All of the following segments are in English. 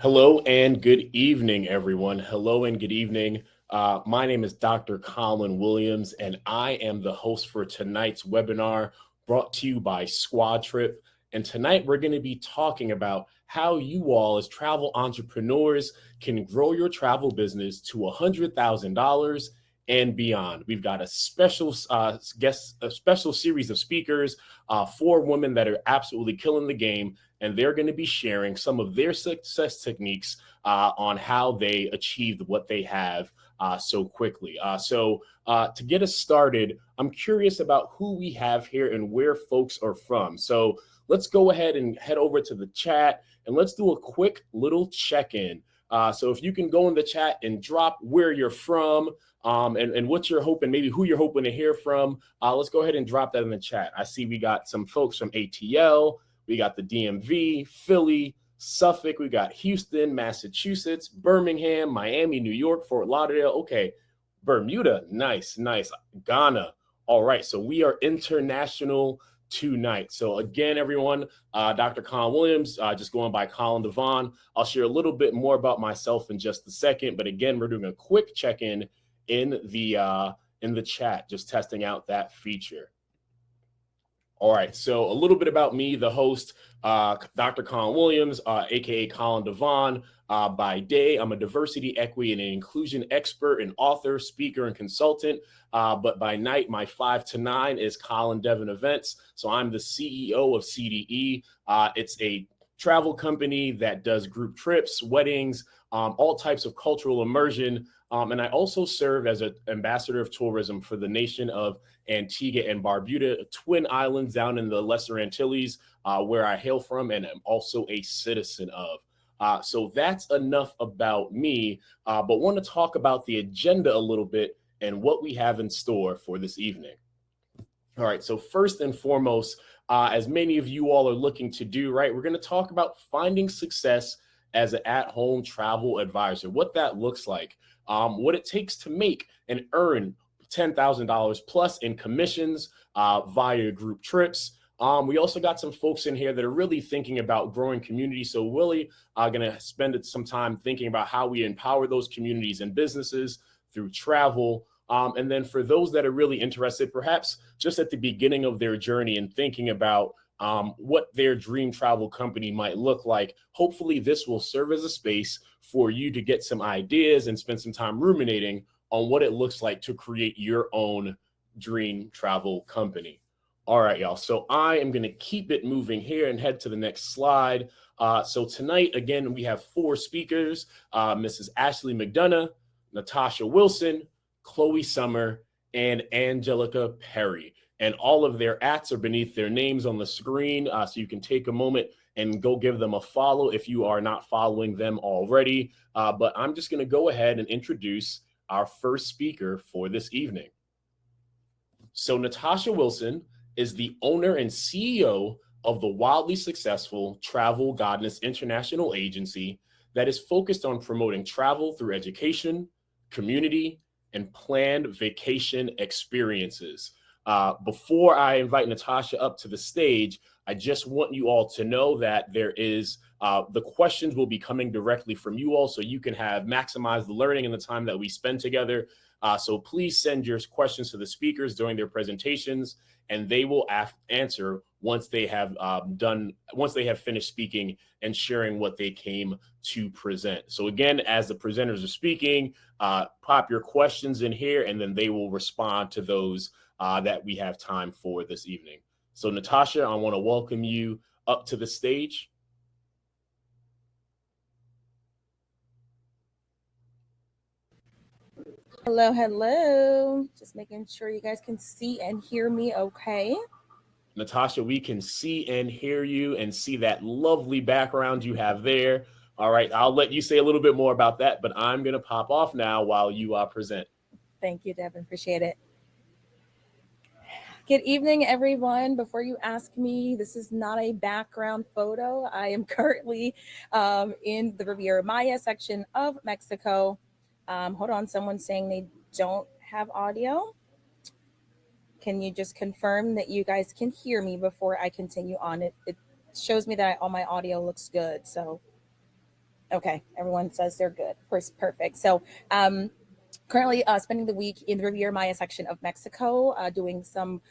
Hello and good evening, everyone. Hello and good evening. My name is Dr. Colin Williams, and I am the host for tonight's webinar brought to you by SquadTrip. And tonight we're going to be talking about how you all, as travel entrepreneurs, can grow your travel business to $100,000 and beyond. We've got a special a special series of speakers, four women that are absolutely killing the game, and they're going to be sharing some of their success techniques on how they achieved what they have so quickly. To get us started, I'm curious about who we have here and where folks are from. So let's go ahead and head over to the chat and let's do a quick little check-in. So if you can go in the chat and drop where you're from, and what you're hoping, maybe who you're hoping to hear from. Let's go ahead and drop that in the chat. I see we got some folks from ATL. We got the DMV, Philly, Suffolk. We got Houston, Massachusetts, Birmingham, Miami, New York, Fort Lauderdale. Okay, Bermuda. Nice. Ghana. All right. So we are international tonight. So again, everyone, Dr. Colin Williams, just going by Colin Devon. I'll share a little bit more about myself in just a second. But again, we're doing a quick check-in in the chat, just testing out that feature. All right, so a little bit about me, the host, Dr. Colin Williams, aka Colin Devon. By day, I'm a diversity, equity, and inclusion expert and author, speaker, and consultant. But by night, my 5 to 9 is Colin Devon Events. So I'm the CEO of CDE. It's a travel company that does group trips, weddings, all types of cultural immersion. And I also serve as an ambassador of tourism for the nation of Antigua and Barbuda, twin islands down in the Lesser Antilles, where I hail from and am also a citizen of. So that's enough about me, but want to talk about the agenda a little bit and what we have in store for this evening. All right, so first and foremost, as many of you all are looking to do, right, we're going to talk about finding success as an at-home travel advisor, what that looks like, what it takes to make and earn $10,000 plus in commissions via group trips. We also got some folks in here that are really thinking about growing community. So really going to spend some time thinking about how we empower those communities and businesses through travel. And then for those that are really interested, perhaps just at the beginning of their journey and thinking about what their dream travel company might look like, hopefully this will serve as a space for you to get some ideas and spend some time ruminating on what it looks like to create your own dream travel company. All right, y'all. So I am going to keep it moving here and head to the next slide. So tonight, again, we have 4 speakers, Mrs. Ashley McDonough, Natasha Wilson, Khloè Summer, and Anjelika Perry. And all of their ats are beneath their names on the screen, so you can take a moment and go give them a follow if you are not following them already. But I'm just going to go ahead and introduce our first speaker for this evening. So Natasha Wilson is the owner and CEO of the wildly successful Travel Godness International Agency that is focused on promoting travel through education, community, and planned vacation experiences. Before I invite Natasha up to the stage, I just want you all to know that there is the questions will be coming directly from you all, so you can have maximize the learning and the time that we spend together. So please send your questions to the speakers during their presentations, and they will answer once they have finished speaking and sharing what they came to present. So again, as the presenters are speaking, pop your questions in here, and then they will respond to those that we have time for this evening. So Natasha, I want to welcome you up to the stage. Hello. Just making sure you guys can see and hear me okay. Natasha, we can see and hear you and see that lovely background you have there. All right, I'll let you say a little bit more about that, but I'm going to pop off now while you present. Thank you, Devin. Appreciate it. Good evening, everyone. Before you ask me, this is not a background photo. I am currently in the Riviera Maya section of Mexico. Hold on, someone's saying they don't have audio. Can you just confirm that you guys can hear me before I continue on? It shows me that all my audio looks good. So Okay, everyone says they're good. Perfect. So currently spending the week in the Riviera Maya section of Mexico, doing some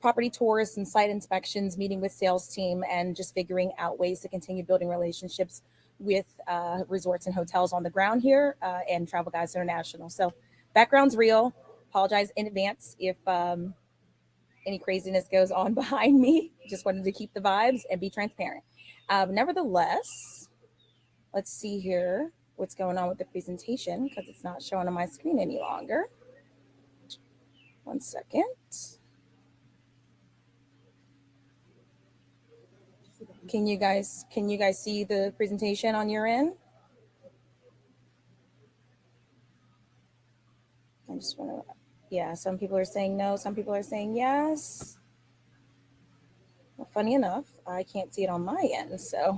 property tours, some site inspections, meeting with sales team, and just figuring out ways to continue building relationships with resorts and hotels on the ground here and Travel Guides International. So background's real. Apologize in advance if any craziness goes on behind me. Just wanted to keep the vibes and be transparent. Nevertheless, let's see here what's going on with the presentation because it's not showing on my screen any longer. 1 second. Can you guys see the presentation on your end? I just want to, yeah, some people are saying no, some people are saying yes. Well, funny enough, I can't see it on my end, so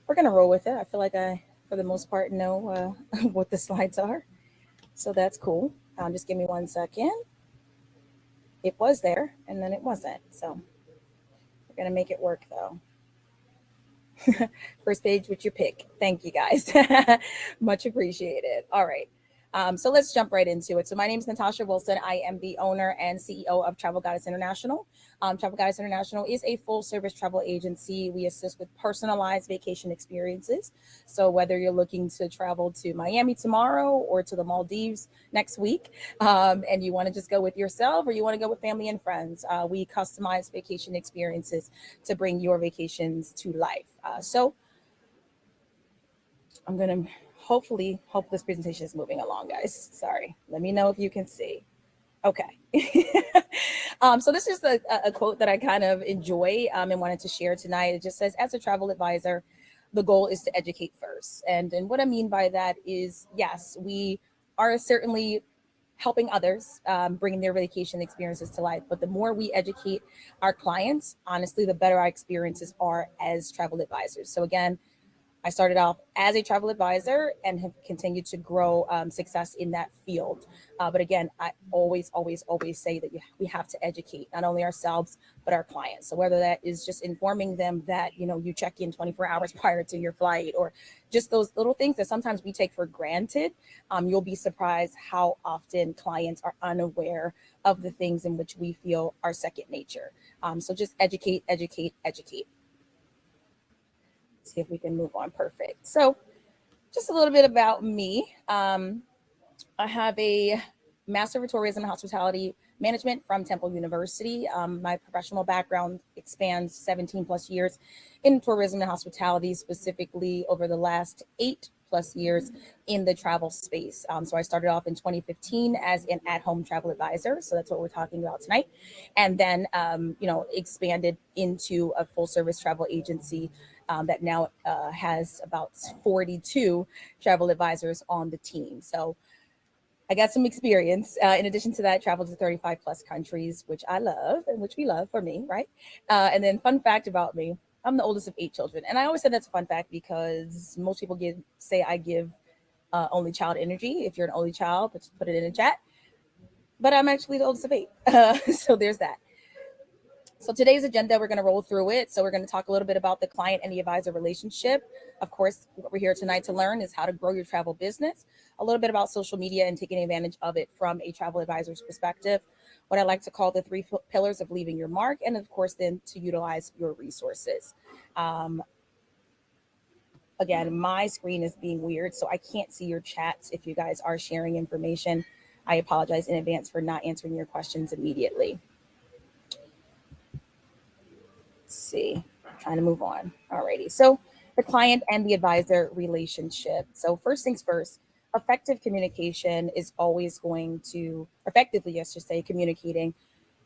we're gonna roll with it. I feel like I, for the most part, know what the slides are, so that's cool. Just give me 1 second. It was there, and then it wasn't, so we're gonna make it work though. First page with your pick. Thank you guys. Much appreciated. All right. So let's jump right into it. So my name is Natasha Wilson. I am the owner and CEO of Travel Guides International. Travel Guides International is a full service travel agency. We assist with personalized vacation experiences. So whether you're looking to travel to Miami tomorrow or to the Maldives next week, and you want to just go with yourself or you want to go with family and friends, we customize vacation experiences to bring your vacations to life. So I'm going to hope this presentation is moving along, guys. Sorry. Let me know if you can see. Okay. So this is a quote that I kind of enjoy and wanted to share tonight. It just says, as a travel advisor, the goal is to educate first. And what I mean by that is, yes, we are certainly helping others, bringing their vacation experiences to life. But the more we educate our clients, honestly, the better our experiences are as travel advisors. So again, I started off as a travel advisor and have continued to grow success in that field. But again, I always say that we have to educate not only ourselves, but our clients. So whether that is just informing them that, you check in 24 hours prior to your flight, or just those little things that sometimes we take for granted, you'll be surprised how often clients are unaware of the things in which we feel are second nature. So just educate. See if we can move on. Perfect. So just a little bit about me. I have a Master of Tourism and Hospitality Management from Temple University. My professional background expands 17 plus years in tourism and hospitality, specifically over the last 8+ years in the travel space. So I started off in 2015 as an at-home travel advisor. So that's what we're talking about tonight. And then, expanded into a full service travel agency that now has about 42 travel advisors on the team. So I got some experience. In addition to that, traveled to 35 plus countries, which I love and which we love for me, right? And then fun fact about me, I'm the oldest of 8 children. And I always said that's a fun fact because most people say I give only child energy. If you're an only child, put it in the chat. But I'm actually the oldest of 8. So there's that. So today's agenda, we're going to roll through it. So we're going to talk a little bit about the client and the advisor relationship. Of course, what we're here tonight to learn is how to grow your travel business, a little bit about social media and taking advantage of it from a travel advisor's perspective, what I like to call the 3 pillars of leaving your mark, and of course, then to utilize your resources. Again, my screen is being weird, so I can't see your chats if you guys are sharing information. I apologize in advance for not answering your questions immediately. See, trying to move on. Alrighty. So the client and the advisor relationship. So first things first, effective communication is always going to effectively, yes, just say communicating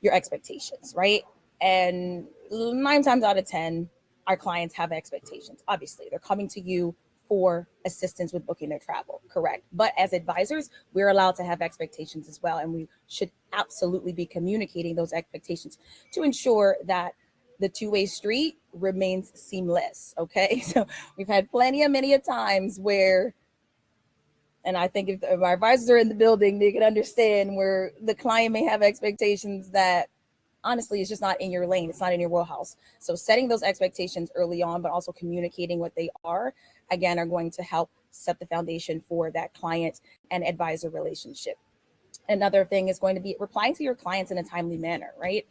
your expectations, right? And 9 times out of 10, our clients have expectations. Obviously, they're coming to you for assistance with booking their travel, correct? But as advisors, we're allowed to have expectations as well. And we should absolutely be communicating those expectations to ensure that the two-way street remains seamless. Okay. So we've had many a times where, and I think if our advisors are in the building, they can understand where the client may have expectations that honestly it's just not in your lane. It's not in your wheelhouse. So setting those expectations early on, but also communicating what they are again, are going to help set the foundation for that client and advisor relationship. Another thing is going to be replying to your clients in a timely manner, right?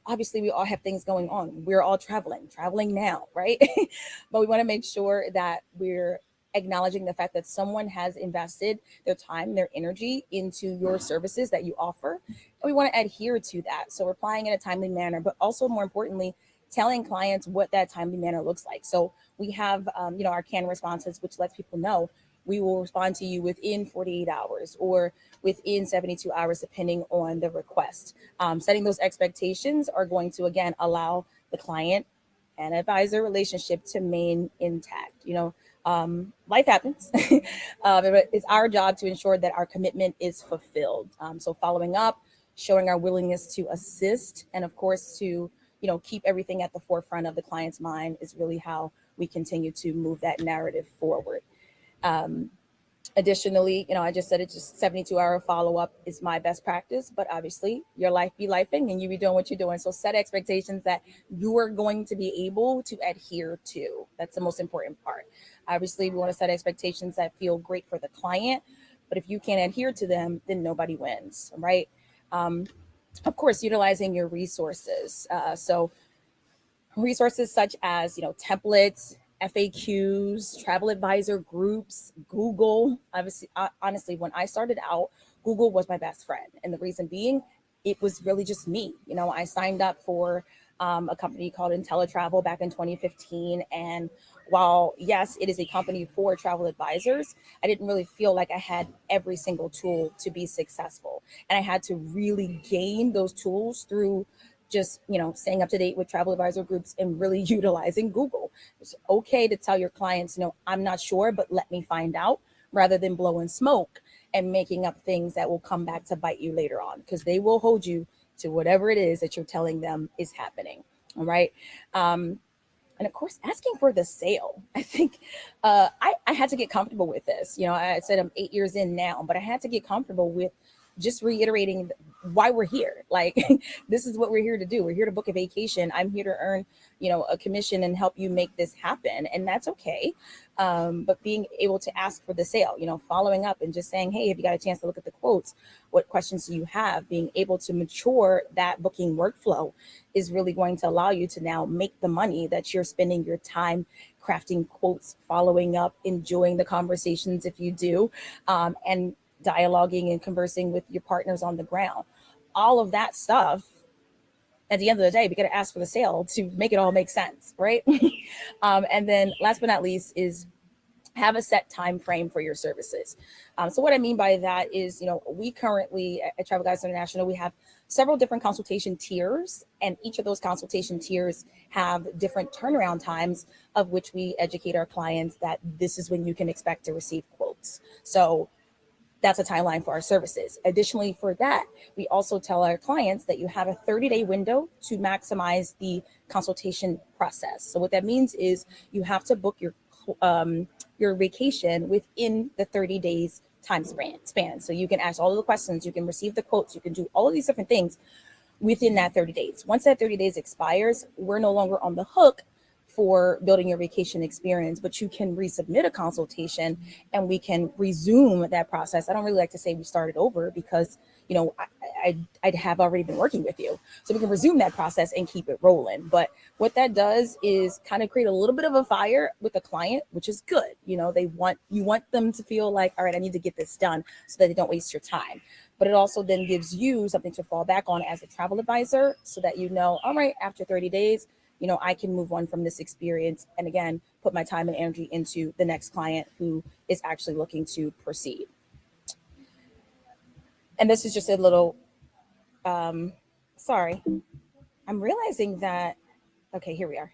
Obviously, we all have things going on. We're all traveling now, right? But we want to make sure that we're acknowledging the fact that someone has invested their time, their energy into your services that you offer. And we want to adhere to that. So replying in a timely manner, but also more importantly, telling clients what that timely manner looks like. So we have, our canned responses, which lets people know we will respond to you within 48 hours or within 72 hours, depending on the request. Setting those expectations are going to, again, allow the client and advisor relationship to remain intact. Life happens. But it's our job to ensure that our commitment is fulfilled. So following up, showing our willingness to assist, and of course to keep everything at the forefront of the client's mind is really how we continue to move that narrative forward. Additionally, I just said it's just 72-hour follow-up is my best practice, but obviously your life be lifing and you be doing what you're doing. So set expectations that you are going to be able to adhere to. That's the most important part. Obviously, we want to set expectations that feel great for the client, but if you can't adhere to them, then nobody wins, right? Of course, utilizing your resources. So resources such as, templates, FAQs, travel advisor groups, Google. Obviously, honestly, when I started out, Google was my best friend. And the reason being, it was really just me. I signed up for a company called IntelliTravel back in 2015. And while, yes, it is a company for travel advisors, I didn't really feel like I had every single tool to be successful. And I had to really gain those tools through just staying up to date with travel advisor groups and really utilizing Google. It's okay to tell your clients, I'm not sure, but let me find out, rather than blowing smoke and making up things that will come back to bite you later on, because they will hold you to whatever it is that you're telling them is happening. All right. And of course, asking for the sale. I think I had to get comfortable with this. I said I'm 8 years in now, but I had to get comfortable with just reiterating why we're here. Like, this is what we're here to do. We're here to book a vacation. I'm here to earn, a commission and help you make this happen. And that's okay. But being able to ask for the sale, following up and just saying, hey, have you got a chance to look at the quotes? What questions do you have? Being able to mature that booking workflow is really going to allow you to now make the money that you're spending your time crafting quotes, following up, enjoying the conversations if you do, and dialoguing and conversing with your partners on the ground. All of that stuff, at the end of the day, we got to ask for the sale to make it all make sense, right? And then last but not least is have a set time frame for your services. So what I mean by that is, we currently at Travel Guides International, we have several different consultation tiers, and each of those consultation tiers have different turnaround times, of which we educate our clients that this is when you can expect to receive quotes. So that's a timeline for our services. Additionally, for that, we also tell our clients that you have a 30-day window to maximize the consultation process. So what that means is you have to book your vacation within the 30 days time span. So you can ask all of the questions, you can receive the quotes, you can do all of these different things within that 30 days. Once that 30 days expires, we're no longer on the hook for building your vacation experience, but you can resubmit a consultation and we can resume that process. I don't really like to say we started over because, I'd have already been working with you. So we can resume that process and keep it rolling. But what that does is kind of create a little bit of a fire with the client, which is good. You want them to feel like, all right, I need to get this done so that they don't waste your time. But it also then gives you something to fall back on as a travel advisor so that all right, after 30 days, I can move on from this experience and again, put my time and energy into the next client who is actually looking to proceed. And this is just a little, sorry, I'm realizing that, okay, here we are.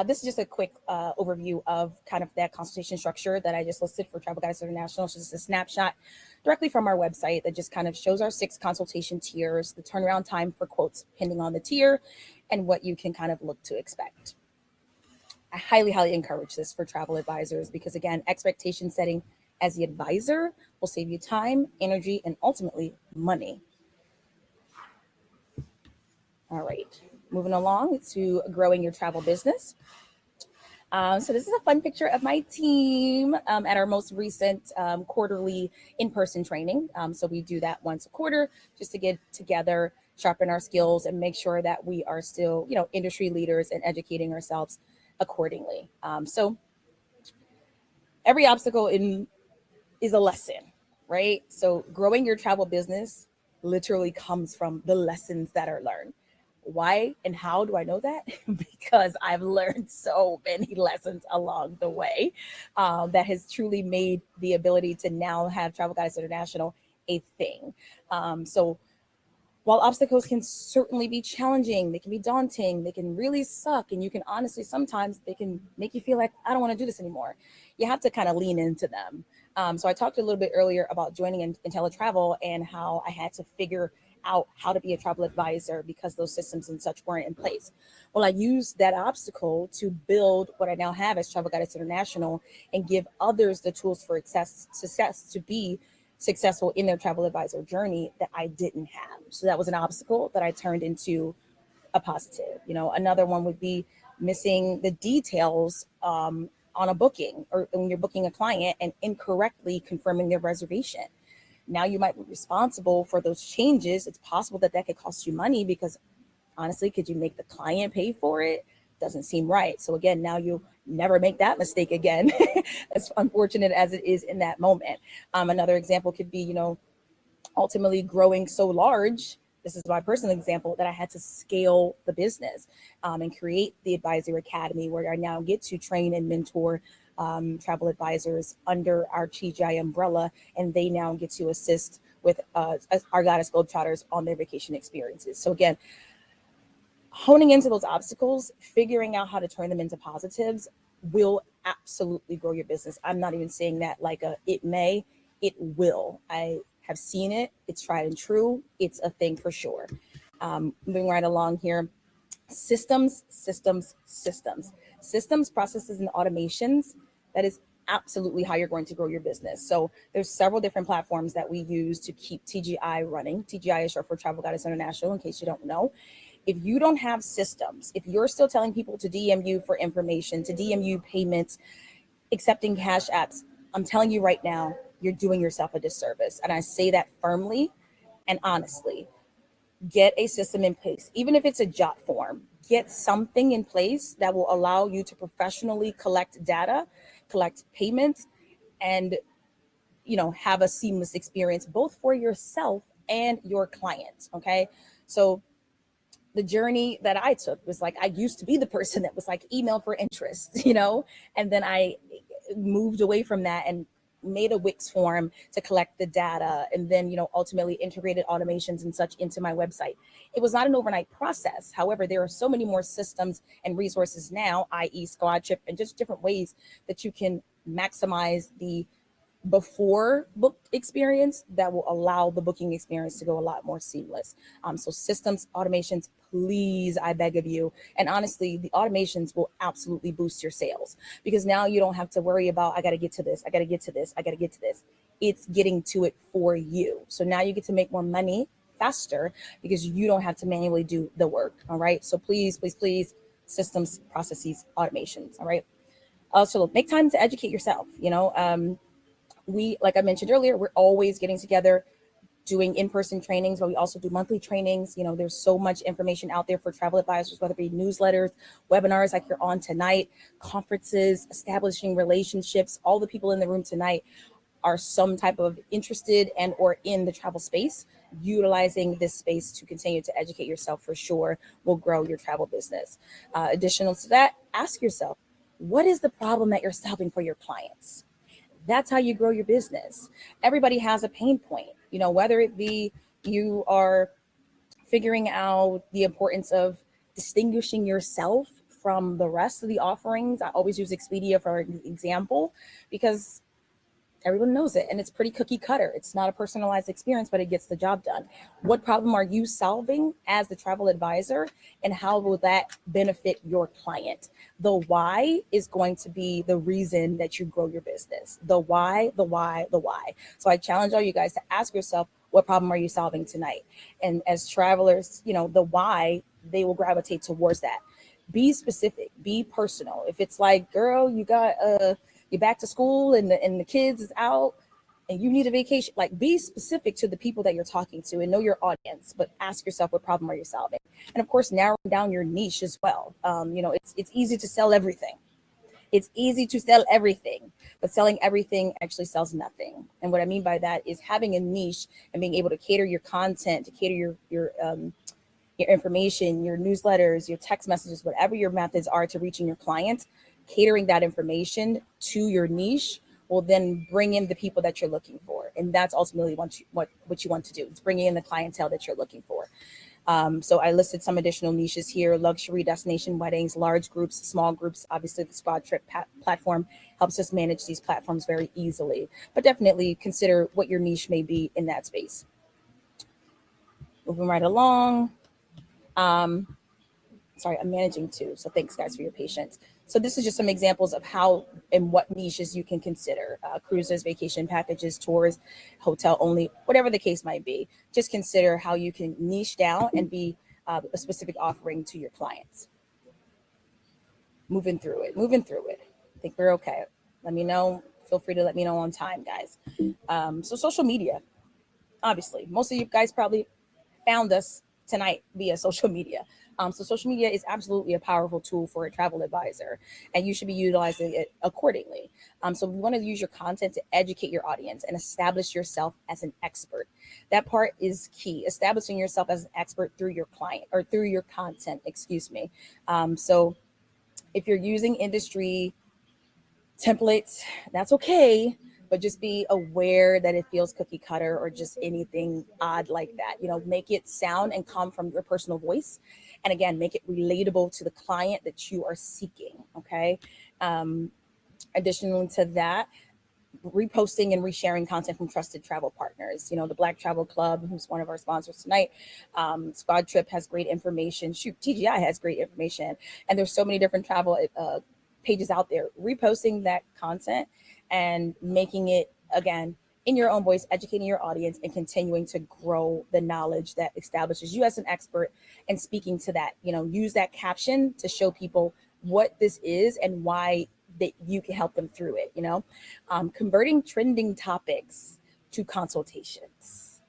This is just a quick overview of kind of that consultation structure that I just listed for Travel Guides International. So just a snapshot directly from our website that just kind of shows our 6 consultation tiers, the turnaround time for quotes depending on the tier, and what you can kind of look to expect. I highly, highly encourage this for travel advisors because, again, expectation setting as the advisor will save you time, energy, and ultimately money. All right, moving along to growing your travel business. So this is a fun picture of my team at our most recent quarterly in-person training. So we do that once a quarter just to get together, sharpen our skills, and make sure that we are still, industry leaders and educating ourselves accordingly. So every obstacle is a lesson, right? So growing your travel business literally comes from the lessons that are learned. Why and how do I know that? Because I've learned so many lessons along the way that has truly made the ability to now have Travel Guides International a thing. So while obstacles can certainly be challenging, they can be daunting, they can really suck, and you can honestly, sometimes they can make you feel like, I don't want to do this anymore. You have to kind of lean into them. So I talked a little bit earlier about joining in teletravel and how I had to figure out how to be a travel advisor because those systems and such weren't in place. Well, I used that obstacle to build what I now have as Travel Guides International and give others the tools for success to be successful in their travel advisor journey that I didn't have. So that was an obstacle that I turned into a positive. Another one would be missing the details on a booking or when you're booking a client and incorrectly confirming their reservation. Now you might be responsible for those changes. It's possible that could cost you money because honestly, could you make the client pay for it? Doesn't seem right. So again, now you never make that mistake again, as unfortunate as it is in that moment. Another example could be, ultimately growing so large. This is my personal example that I had to scale the business and create the Advisor Academy, where I now get to train and mentor travel advisors under our TGI umbrella, and they now get to assist with our Goddess Globetrotters on their vacation experiences. So again, honing into those obstacles, figuring out how to turn them into positives will absolutely grow your business. I'm not even saying that like it may, it will. I have seen it. It's tried and true. It's a thing for sure. Moving right along here. Systems, processes, and automations. That is absolutely how you're going to grow your business. So there's several different platforms that we use to keep TGI running. TGI is short for Travel Guides International, in case you don't know. If you don't have systems, if you're still telling people to DM you for information, to DM you payments, accepting cash apps, I'm telling you right now, you're doing yourself a disservice. And I say that firmly and honestly. Get a system in place, even if it's a jot form. Get something in place that will allow you to professionally collect data, collect payments, and have a seamless experience both for yourself and your clients. Okay, so the journey that I took was like, I used to be the person that was like email for interest, and then I moved away from that and made a Wix form to collect the data, and then ultimately integrated automations and such into my website. It was not an overnight process. However, there are so many more systems and resources now, i.e. SquadTrip, and just different ways that you can maximize the before book experience that will allow the booking experience to go a lot more seamless. So systems, automations, please, I beg of you. And honestly, the automations will absolutely boost your sales because now you don't have to worry about, I got to get to this, I got to get to this, I got to get to this. It's getting to it for you. So now you get to make more money faster because you don't have to manually do the work. All right. So please, systems, processes, automations. All right. Also, make time to educate yourself. We, like I mentioned earlier, we're always getting together, doing in-person trainings, but we also do monthly trainings. There's so much information out there for travel advisors, whether it be newsletters, webinars like you're on tonight, conferences, establishing relationships. All the people in the room tonight are some type of interested and or in the travel space. Utilizing this space to continue to educate yourself for sure will grow your travel business. Additional to that, ask yourself, what is the problem that you're solving for your clients? That's how you grow your business. Everybody has a pain point, whether it be you are figuring out the importance of distinguishing yourself from the rest of the offerings. I always use Expedia for an example because everyone knows it and it's pretty cookie cutter. It's not a personalized experience, but it gets the job done. What problem are you solving as the travel advisor, and how will that benefit your client? The why is going to be the reason that you grow your business. The why. So I challenge all you guys to ask yourself, what problem are you solving tonight? And as travelers, the why, they will gravitate towards that. Be specific, be personal. If it's like, girl, you got you're back to school and the kids is out and you need a vacation, like be specific to the people that you're talking to and know your audience, but ask yourself what problem are you solving. And of course, narrowing down your niche as well. It's easy to sell everything. It's easy to sell everything, but selling everything actually sells nothing. And what I mean by that is having a niche and being able to cater your content, to cater your information, your newsletters, your text messages, whatever your methods are to reaching your clients, catering that information to your niche will then bring in the people that you're looking for. And that's ultimately what you want to do. It's bringing in the clientele that you're looking for. So I listed some additional niches here: luxury destination weddings, large groups, small groups. Obviously, the SquadTrip platform helps us manage these platforms very easily, but definitely consider what your niche may be in that space. Moving right along. Sorry, I'm managing too. So thanks guys for your patience. So this is just some examples of how and what niches you can consider: cruises, vacation packages, tours, hotel only, whatever the case might be. Just consider how you can niche down and be a specific offering to your clients. Moving through it. I think we're okay. Let me know. Feel free to let me know on time, guys. So social media, obviously, most of you guys probably found us tonight via social media. So social media is absolutely a powerful tool for a travel advisor, and you should be utilizing it accordingly. So we want to use your content to educate your audience and establish yourself as an expert. That part is key: establishing yourself as an expert through your client or through your content. Excuse me. So if you're using industry templates, that's okay, but just be aware that it feels cookie cutter or just anything odd like that. Make it sound and come from your personal voice, and again, make it relatable to the client that you are seeking. Okay. Additionally to that, reposting and resharing content from trusted travel partners. The Black Travel Club, who's one of our sponsors tonight, SquadTrip has great information. Shoot, TGI has great information, and there's so many different travel pages out there. Reposting that content and making it, again, in your own voice, educating your audience and continuing to grow the knowledge that establishes you as an expert, and speaking to that. Use that caption to show people what this is and why that you can help them through it. Converting trending topics to consultations.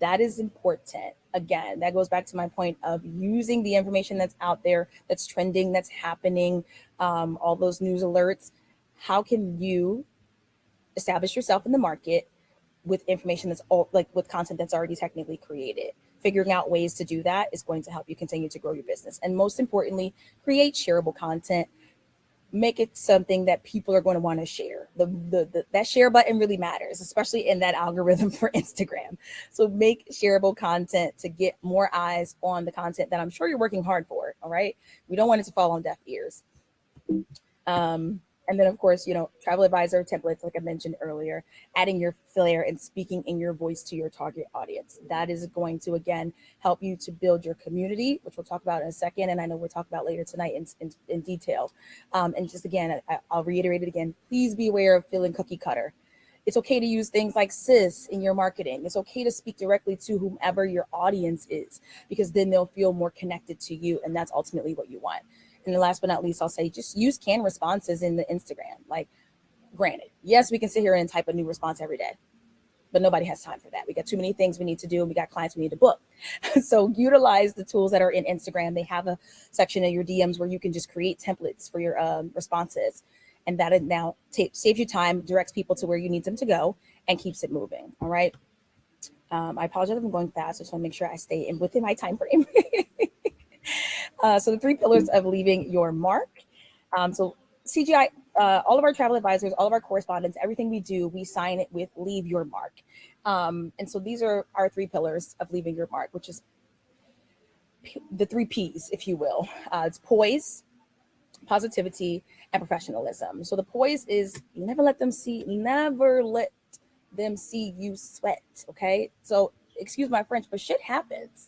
That is important. Again, that goes back to my point of using the information that's out there, that's trending, that's happening, all those news alerts. How can you establish yourself in the market with information that's with content that's already technically created? Figuring out ways to do that is going to help you continue to grow your business. And most importantly, create shareable content. Make it something that people are going to want to share. That share button really matters, especially in that algorithm for Instagram. So make shareable content to get more eyes on the content that I'm sure you're working hard for. All right. We don't want it to fall on deaf ears. And then, of course, travel advisor templates, like I mentioned earlier, adding your flair and speaking in your voice to your target audience. That is going to, again, help you to build your community, which we'll talk about in a second. And I know we'll talk about later tonight in detail. And just, again, I'll reiterate it again. Please be aware of feeling cookie cutter. It's okay to use things like sis in your marketing. It's okay to speak directly to whomever your audience is, because then they'll feel more connected to you. And that's ultimately what you want. And last but not least, I'll say just use canned responses in the Instagram. Like, granted, yes, we can sit here and type a new response every day, but nobody has time for that. We got too many things we need to do, and we got clients we need to book. So utilize the tools that are in Instagram. They have a section in your DMs where you can just create templates for your responses. And that now saves you time, directs people to where you need them to go, and keeps it moving. All right. I apologize if I'm going fast. I just want to make sure I stay within my time frame. So the 3 pillars of leaving your mark. So CGI, all of our travel advisors, all of our correspondents, everything we do, we sign it with leave your mark. And so these are our 3 pillars of leaving your mark, which is the 3 P's, if you will. It's poise, positivity, and professionalism. So the poise is never let them see you sweat. Okay. So excuse my French, but shit happens.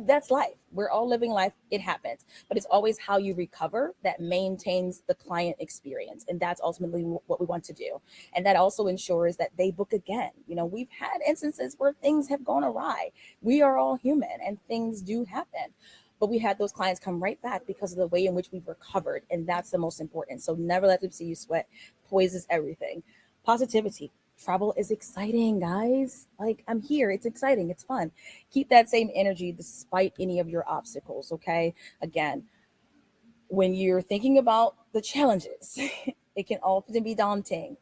That's life. We're all living life. It happens, but it's always how you recover that maintains the client experience. And that's ultimately what we want to do. And that also ensures that they book again. We've had instances where things have gone awry. We are all human and things do happen. but we had those clients come right back because of the way in which we've recovered. And that's the most important. So never let them see you sweat. Poise is everything. Positivity. Travel is exciting, guys. Like, I'm here. It's exciting. It's fun. Keep that same energy despite any of your obstacles. Okay. Again, when you're thinking about the challenges, it can often be daunting,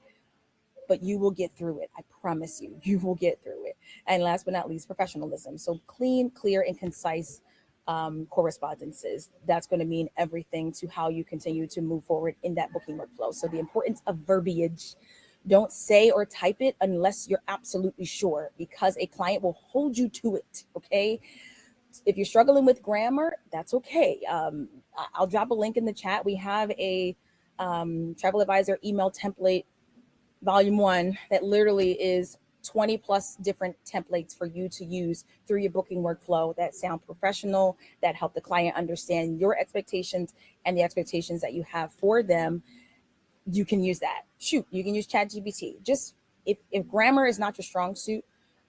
but you will get through it. I promise you, you will get through it. And last but not least, professionalism. So clean, clear, and concise correspondences. That's going to mean everything to how you continue to move forward in that booking workflow. So the importance of verbiage. Don't say or type it unless you're absolutely sure, because a client will hold you to it. Okay. If you're struggling with grammar, that's okay. I'll drop a link in the chat. We have a travel advisor email template volume 1 that literally is 20 plus different templates for you to use through your booking workflow that sound professional, that help the client understand your expectations and the expectations that you have for them. You can use that. Shoot, you can use ChatGPT. Just if grammar is not your strong suit,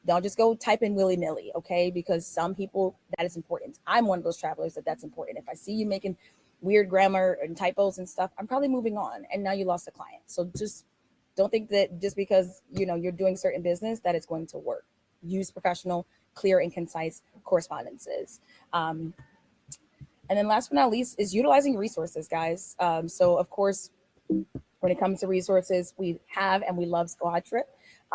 don't just go type in willy-nilly, okay? Because some people, that is important. I'm one of those travelers that's important. If I see you making weird grammar and typos and stuff, I'm probably moving on, and now you lost a client. So just don't think that just because you're doing certain business that it's going to work. Use professional, clear, and concise correspondences. And then last but not least is utilizing resources, guys. So of course, when it comes to resources, we have and we love SquadTrip.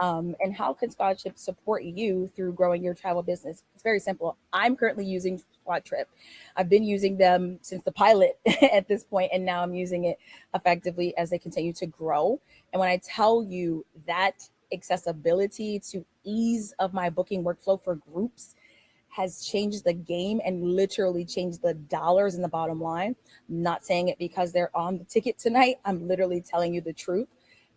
And how can SquadTrip support you through growing your travel business? It's very simple. I'm currently using SquadTrip. I've been using them since the pilot at this point, and now I'm using it effectively as they continue to grow. And when I tell you that accessibility to ease of my booking workflow for groups has changed the game and literally changed the dollars in the bottom line. I'm not saying it because they're on the ticket tonight. I'm literally telling you the truth.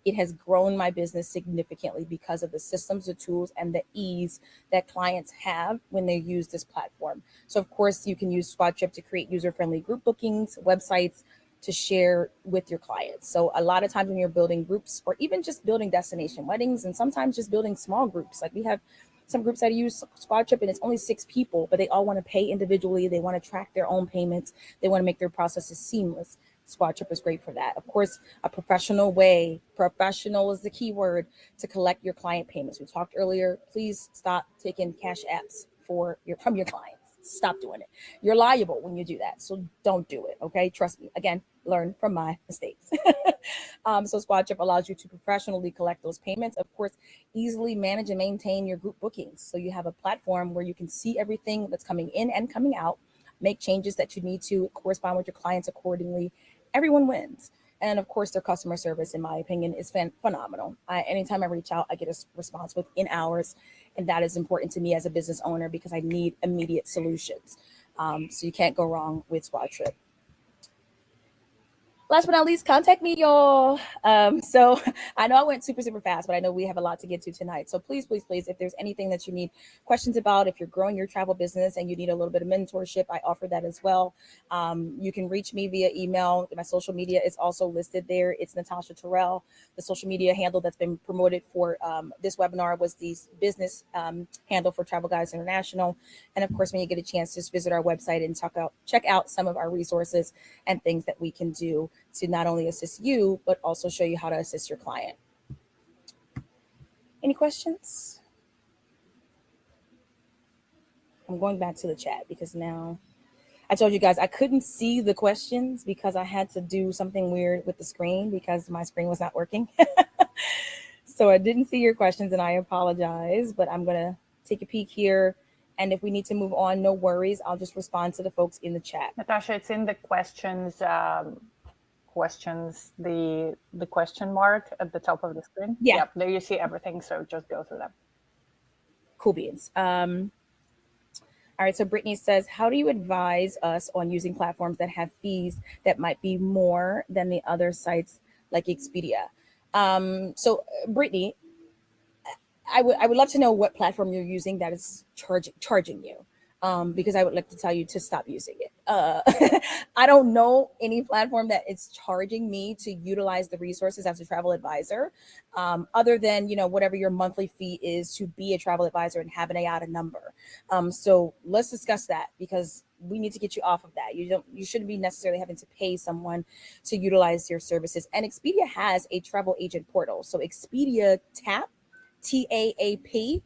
It has grown my business significantly because of the systems, the tools, and the ease that clients have when they use this platform. So of course, you can use SquadTrip to create user-friendly group bookings, websites to share with your clients. So a lot of times when you're building groups or even just building destination weddings, and sometimes just building small groups, like we have some groups that use SquadTrip and it's only 6 people, but they all want to pay individually. They want to track their own payments. They want to make their processes seamless. SquadTrip is great for that. Of course, a professional way, professional is the key word, to collect your client payments. We talked earlier, please stop taking cash apps from your clients. Stop doing it. You're liable when you do that. So don't do it. Okay. Trust me. Again, learn from my mistakes. So SquadTrip allows you to professionally collect those payments. Of course, easily manage and maintain your group bookings. So you have a platform where you can see everything that's coming in and coming out, make changes that you need to correspond with your clients accordingly. Everyone wins. And of course, their customer service, in my opinion, is phenomenal. Anytime I reach out, I get a response within hours. And that is important to me as a business owner because I need immediate solutions. So you can't go wrong with SquadTrip. Last but not least, contact me, y'all. So I know I went super, super fast, but I know we have a lot to get to tonight. So please, please, please, if there's anything that you need questions about, if you're growing your travel business and you need a little bit of mentorship, I offer that as well. You can reach me via email. My social media is also listed there. It's Natasha Terrell. The social media handle that's been promoted for this webinar was the business handle for Travel Guys International. And of course, when you get a chance, just visit our website and check out some of our resources and things that we can do to not only assist you, but also show you how to assist your client. Any questions? I'm going back to the chat because now I told you guys I couldn't see the questions because I had to do something weird with the screen because my screen was not working. So I didn't see your questions and I apologize, but I'm going to take a peek here. And if we need to move on, no worries. I'll just respond to the folks in the chat. Natasha, it's in the questions, the question mark at the top of the screen. Yeah. Yep, there you see everything. So just go through them. Cool beans. All right, so Brittany says, how do you advise us on using platforms that have fees that might be more than the other sites like Expedia? So Brittany, I would love to know what platform you're using that is charging you. because I would like to tell you to stop using it. I don't know any platform that is charging me to utilize the resources as a travel advisor, other than, whatever your monthly fee is to be a travel advisor and have an IATA number. So let's discuss that, because we need to get you off of that. You shouldn't be necessarily having to pay someone to utilize your services. And Expedia has a travel agent portal. So Expedia TAP, TAAP,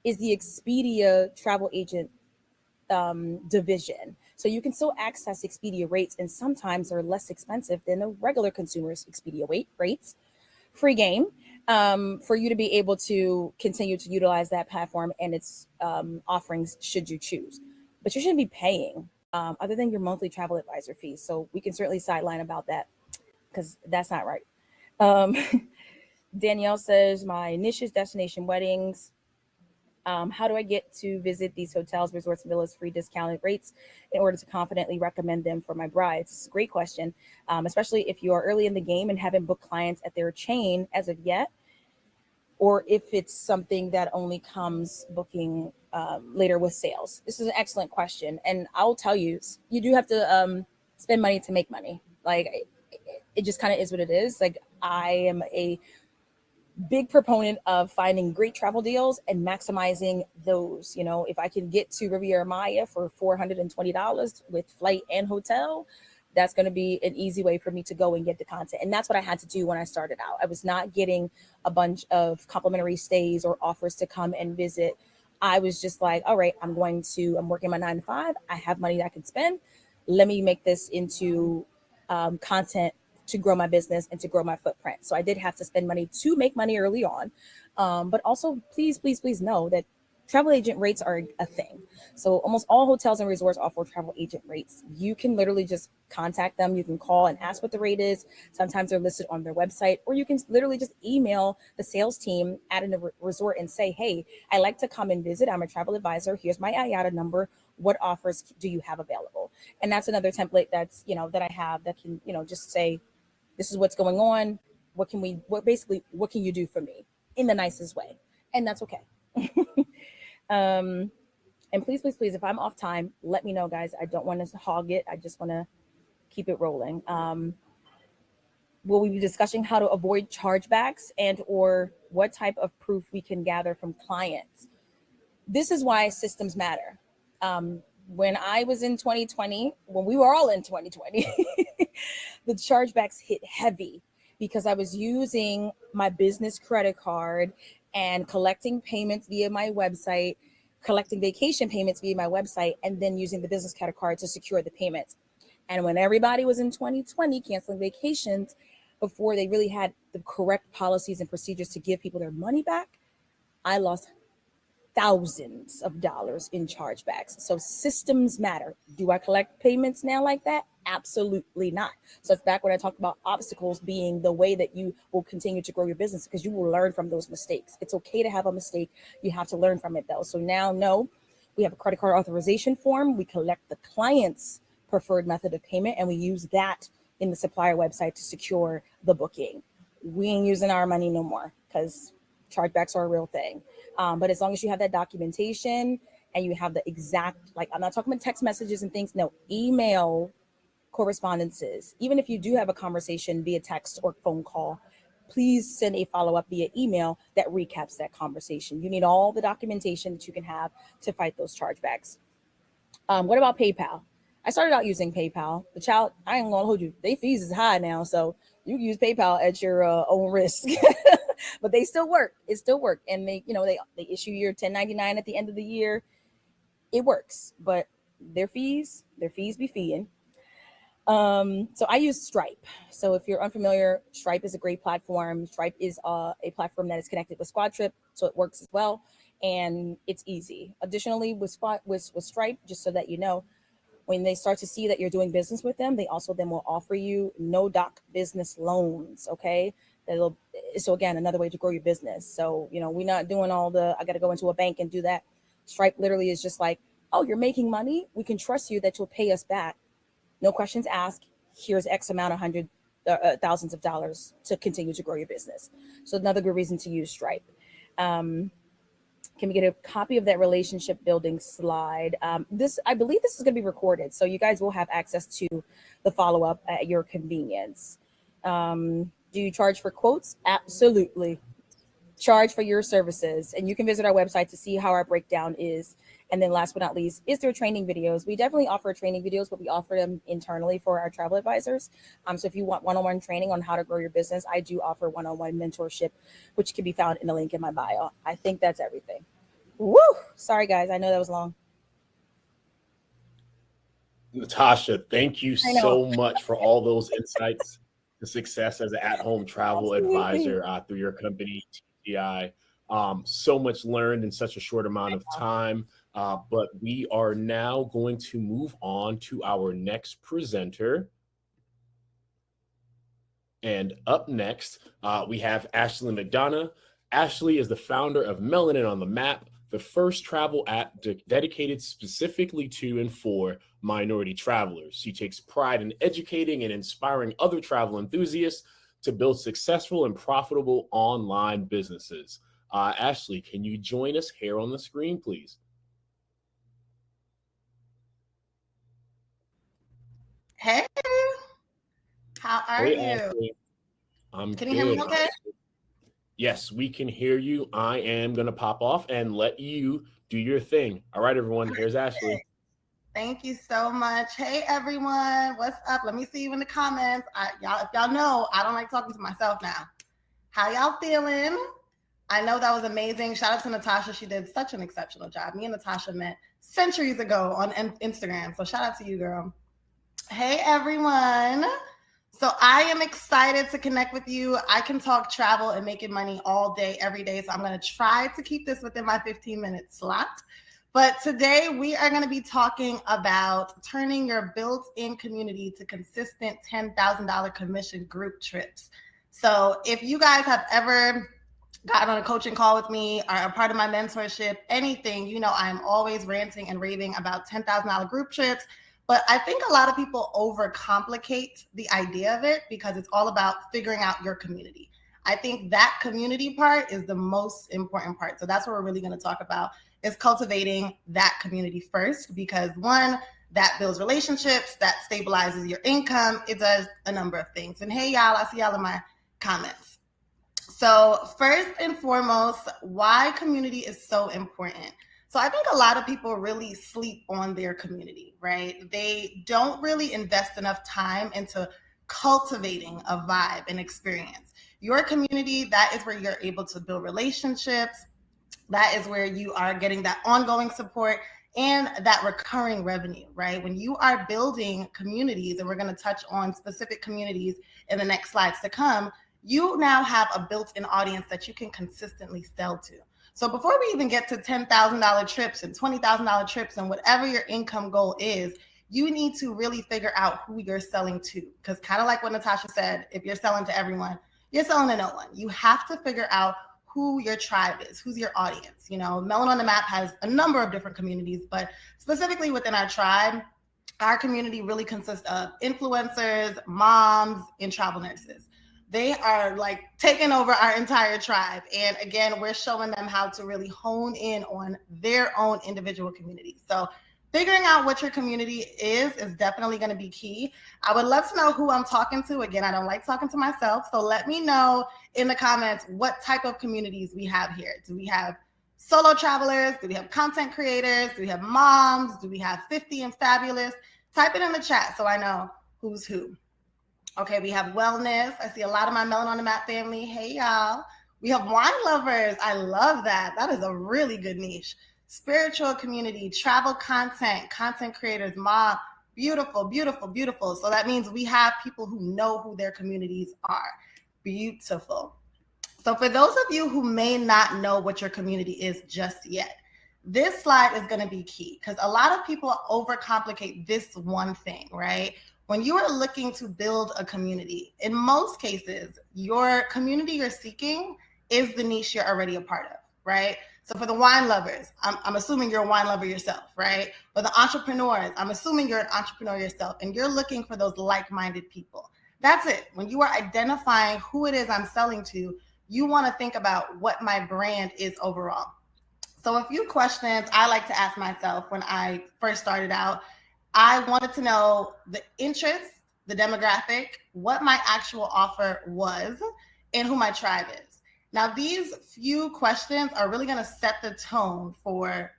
is the Expedia travel agent division. So you can still access Expedia rates, and sometimes they're less expensive than the regular consumers' Expedia rates. Free game, for you to be able to continue to utilize that platform and its offerings should you choose. But you shouldn't be paying other than your monthly travel advisor fees. So we can certainly sideline about that, because that's not right. Um, Danielle says, my niche is destination weddings. How do I get to visit these hotels, resorts, and villas, free discounted rates in order to confidently recommend them for my brides? It's a great question, especially if you are early in the game and haven't booked clients at their chain as of yet, or if it's something that only comes booking later with sales. This is an excellent question. And I'll tell you, you do have to spend money to make money. Like, it just kind of is what it is. Like, I am a big proponent of finding great travel deals and maximizing those. If I can get to Riviera Maya for $420 with flight and hotel, that's going to be an easy way for me to go and get the content. And that's what I had to do when I started out. I was not getting a bunch of complimentary stays or offers to come and visit. I was just like, all right, I'm working my 9 to 5. I have money that I can spend. Let me make this into content to grow my business and to grow my footprint. So I did have to spend money to make money early on. But also, please, please, please know that travel agent rates are a thing. So almost all hotels and resorts offer travel agent rates. You can literally just contact them. You can call and ask what the rate is. Sometimes they're listed on their website, or you can literally just email the sales team at a resort and say, hey, I like to come and visit. I'm a travel advisor. Here's my IATA number. What offers do you have available? And that's another template that I have that can, just say, this is what's going on. What can you do for me in the nicest way? And that's okay. And please, please, please, if I'm off time, let me know, guys. I don't want to hog it. I just want to keep it rolling. Will we be discussing how to avoid chargebacks and or what type of proof we can gather from clients? This is why systems matter. When I was in 2020, when we were all in 2020, the chargebacks hit heavy because I was using my business credit card and collecting payments via my website, collecting vacation payments via my website, and then using the business credit card to secure the payments. And when everybody was in 2020 canceling vacations before they really had the correct policies and procedures to give people their money back, I lost thousands of dollars in chargebacks. So systems matter. Do I collect payments now like that? Absolutely not. So it's back when I talked about obstacles being the way that you will continue to grow your business, because you will learn from those mistakes. It's okay to have a mistake. You have to learn from it though. So now, no, we have a credit card authorization form. We collect the client's preferred method of payment, and we use that in the supplier website to secure the booking. We ain't using our money no more, because chargebacks are a real thing. But as long as you have that documentation and you have the exact, like, I'm not talking about text messages and things, no, email correspondences. Even if you do have a conversation via text or phone call, please send a follow-up via email that recaps that conversation. You need all the documentation that you can have to fight those chargebacks. What about PayPal? I started out using PayPal. I ain't gonna hold you, their fees is high now, so you use PayPal at your own risk. But they still work. It still work, and they issue your 1099 at the end of the year. It works, but their fees be feeing. So I use Stripe. So if you're unfamiliar, Stripe is a great platform. Stripe is a platform that is connected with SquadTrip, so it works as well, and it's easy. Additionally, with Stripe, just so that you know, when they start to see that you're doing business with them, they also then will offer you no doc business loans. Okay. So again, another way to grow your business. So, we're not doing I got to go into a bank and do that. Stripe literally is just like, oh, you're making money. We can trust you that you'll pay us back. No questions asked. Here's X amount of thousands of dollars to continue to grow your business. So another good reason to use Stripe. Can we get a copy of that relationship building slide? I believe this is going to be recorded, so you guys will have access to the follow-up at your convenience. Do you charge for quotes? Absolutely. Charge for your services, and you can visit our website to see how our breakdown is. And then last but not least, is there training videos? We definitely offer training videos, but we offer them internally for our travel advisors. So if you want one-on-one training on how to grow your business, I do offer one-on-one mentorship, which can be found in the link in my bio. I think that's everything. Woo! Sorry, guys. I know that was long. Natasha, thank you so much for all those insights to success as an at-home travel advisor through your company, TTI. So much learned in such a short amount of time. But we are now going to move on to our next presenter. And up next, we have Ashley McDonough. Ashley is the founder of Melanin on the Map, the first travel app dedicated specifically to and for minority travelers. She takes pride in educating and inspiring other travel enthusiasts to build successful and profitable online businesses. Ashley, can you join us here on the screen, please? Hey, how are you? Ashley. I'm Can good. You hear me okay? Yes, we can hear you. I am going to pop off and let you do your thing. All right, everyone. Here's Ashley. Thank you so much. Hey, everyone. What's up? Let me see you in the comments. If y'all know, I don't like talking to myself now. How y'all feeling? I know that was amazing. Shout out to Natasha. She did such an exceptional job. Me and Natasha met centuries ago on Instagram. So shout out to you, girl. Hey, everyone. So I am excited to connect with you. I can talk travel and making money all day, every day. So I'm going to try to keep this within my 15-minute slot. But today we are going to be talking about turning your built-in community to consistent $10,000 commission group trips. So if you guys have ever gotten on a coaching call with me or a part of my mentorship, anything, you know, I'm always ranting and raving about $10,000 group trips. But I think a lot of people overcomplicate the idea of it because it's all about figuring out your community. I think that community part is the most important part. So that's what we're really going to talk about, is cultivating that community first, because one, that builds relationships, that stabilizes your income. It does a number of things. And hey, y'all, I see y'all in my comments. So first and foremost, why community is so important. So I think a lot of people really sleep on their community, right? They don't really invest enough time into cultivating a vibe and experience. Your community, that is where you're able to build relationships. That is where you are getting that ongoing support and that recurring revenue, right? When you are building communities, and we're going to touch on specific communities in the next slides to come, you now have a built-in audience that you can consistently sell to. So before we even get to $10,000 trips and $20,000 trips and whatever your income goal is, you need to really figure out who you're selling to. Because kind of like what Natasha said, if you're selling to everyone, you're selling to no one. You have to figure out who your tribe is, who's your audience. You know, Melanin on the Map has a number of different communities, but specifically within our tribe, our community really consists of influencers, moms, and travel nurses. They are like taking over our entire tribe. And again, we're showing them how to really hone in on their own individual communities. So figuring out what your community is definitely going to be key. I would love to know who I'm talking to. Again, I don't like talking to myself. So let me know in the comments what type of communities we have here. Do we have solo travelers? Do we have content creators? Do we have moms? Do we have 50 and fabulous? Type it in the chat so I know who's who. Okay, we have wellness. I see a lot of my Melanin on the Map family. Hey, y'all. We have wine lovers. I love that. That is a really good niche. Spiritual community, travel content, content creators, mom. Beautiful, beautiful, beautiful. So that means we have people who know who their communities are. Beautiful. So for those of you who may not know what your community is just yet, this slide is going to be key because a lot of people overcomplicate this one thing, right? When you are looking to build a community, in most cases, your community you're seeking is the niche you're already a part of, right? So for the wine lovers, I'm assuming you're a wine lover yourself, right? For the entrepreneurs, I'm assuming you're an entrepreneur yourself and you're looking for those like-minded people. That's it. When you are identifying who it is I'm selling to, you want to think about what my brand is overall. So a few questions I like to ask myself when I first started out. I wanted to know the interest, the demographic, what my actual offer was, and who my tribe is. Now, these few questions are really going to set the tone for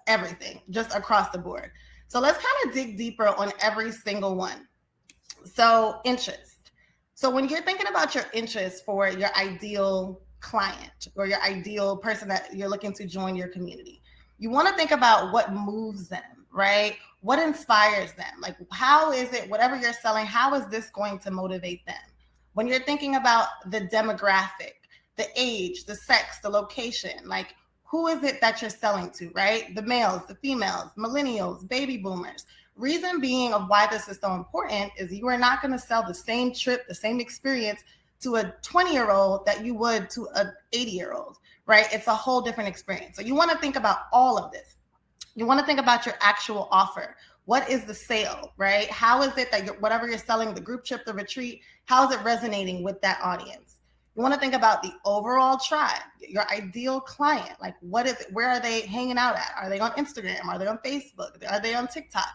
everything just across the board. So let's kind of dig deeper on every single one. So interest. So when you're thinking about your interest for your ideal client or your ideal person that you're looking to join your community, you want to think about what moves them, right? What inspires them? Like, how is it, whatever you're selling, how is this going to motivate them? When you're thinking about the demographic, the age, the sex, the location, like, who is it that you're selling to, right? The males, the females, millennials, baby boomers. Reason being of why this is so important is you are not going to sell the same trip, the same experience to a 20-year-old that you would to an 80-year-old, right? It's a whole different experience. So you want to think about all of this. You want to think about your actual offer. What is the sale, right? How is it that whatever you're selling, the group trip, the retreat, how is it resonating with that audience? You want to think about the overall tribe, your ideal client. Like, what is it? Where are they hanging out at? Are they on Instagram? Are they on Facebook? Are they on TikTok?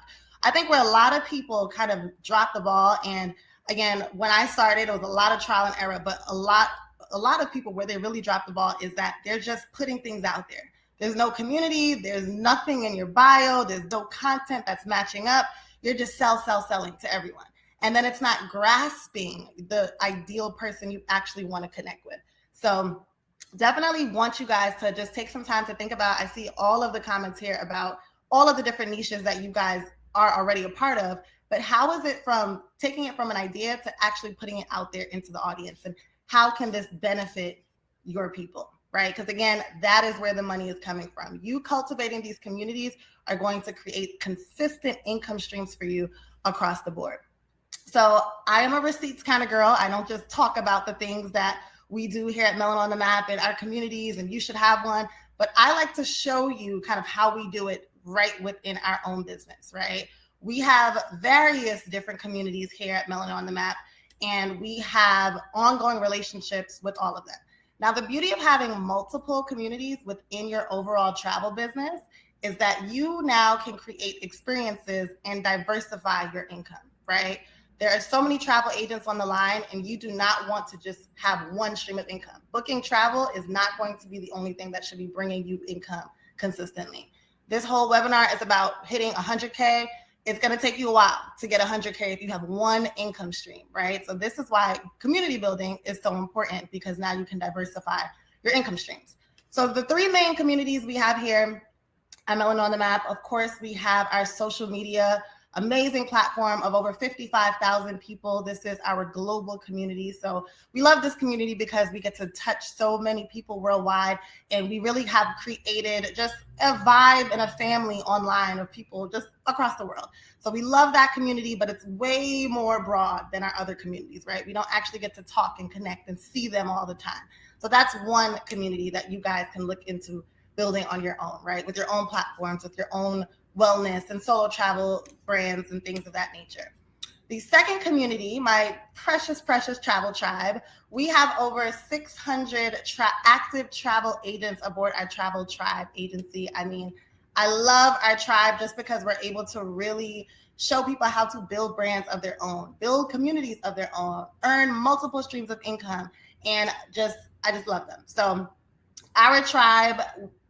I think where a lot of people kind of drop the ball, and again, when I started, it was a lot of trial and error, but a lot of people where they really drop the ball is that they're just putting things out there. There's no community. There's nothing in your bio. There's no content that's matching up. You're just selling to everyone. And then it's not grasping the ideal person you actually want to connect with. So definitely want you guys to just take some time to think about, I see all of the comments here about all of the different niches that you guys are already a part of, but how is it from taking it from an idea to actually putting it out there into the audience, and how can this benefit your people, right? Because again, that is where the money is coming from. You cultivating these communities are going to create consistent income streams for you across the board. So I am a receipts kind of girl. I don't just talk about the things that we do here at Melanin on the Map in our communities, and you should have one, but I like to show you kind of how we do it right within our own business, right? We have various different communities here at Melanin on the Map, and we have ongoing relationships with all of them. Now, the beauty of having multiple communities within your overall travel business is that you now can create experiences and diversify your income, right? There are so many travel agents on the line, and you do not want to just have one stream of income. Booking travel is not going to be the only thing that should be bringing you income consistently. This whole webinar is about hitting 100K. It's going to take you a while to get 100K if you have one income stream, right? So this is why community building is so important, because now you can diversify your income streams. So the three main communities we have here at Melanin on the Map, of course, we have our social media, amazing platform of over 55,000 people. This is our global community. So we love this community because we get to touch so many people worldwide, and we really have created just a vibe and a family online of people just across the world. So we love that community, but it's way more broad than our other communities, right? We don't actually get to talk and connect and see them all the time. So that's one community that you guys can look into building on your own, right? With your own platforms, with your own wellness and solo travel brands and things of that nature. The second community, my precious travel tribe, we have over 600 active travel agents aboard our Travel Tribe agency. I mean, I love our tribe just because we're able to really show people how to build brands of their own, build communities of their own, earn multiple streams of income, and I just love them. So our tribe,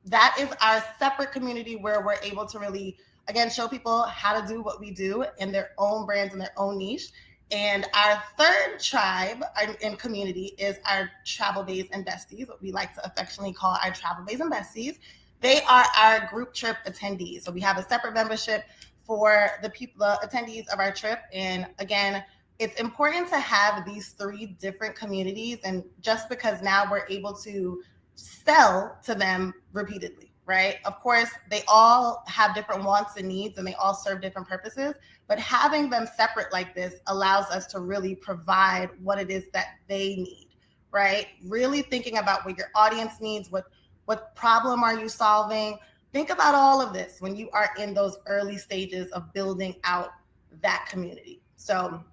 that is our separate community where we're able to really, again, show people how to do what we do in their own brands and their own niche. And our third tribe and community is our Travel Bays and Besties, what we like to affectionately call our Travel Bays and Besties. They are our group trip attendees. So we have a separate membership for the people, the attendees of our trip. And again, it's important to have these three different communities. And just because now we're able to sell to them repeatedly, right? Of course, they all have different wants and needs, and they all serve different purposes, but having them separate like this allows us to really provide what it is that they need, right? Really thinking about what your audience needs, what problem are you solving? Think about all of this when you are in those early stages of building out that community. So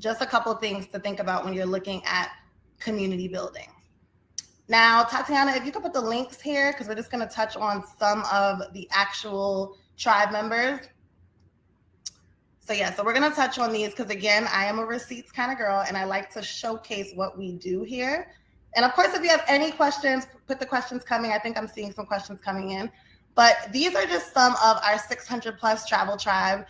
just a couple of things to think about when you're looking at community building. Now, Tatiana, if you could put the links here, because we're just going to touch on some of the actual tribe members. So yeah, so we're going to touch on these because, again, I am a receipts kind of girl, and I like to showcase what we do here. And of course, if you have any questions, put the questions coming. I think I'm seeing some questions coming in. But these are just some of our 600 plus travel tribe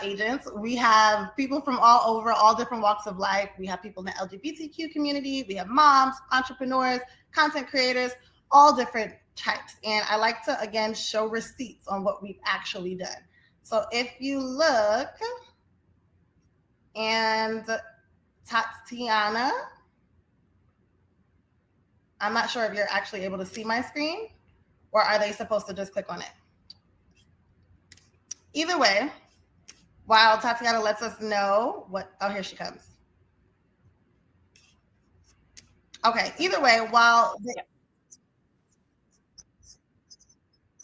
agents. We have people from all over, all different walks of life. We have people in the LGBTQ community. We have moms, entrepreneurs, content creators, all different types. And I like to, again, show receipts on what we've actually done. So if you look, and Tatiana, I'm not sure if you're actually able to see my screen, or are they supposed to just click on it? Either way, while Tatiana lets us know what, oh, here she comes. Okay, either way, while,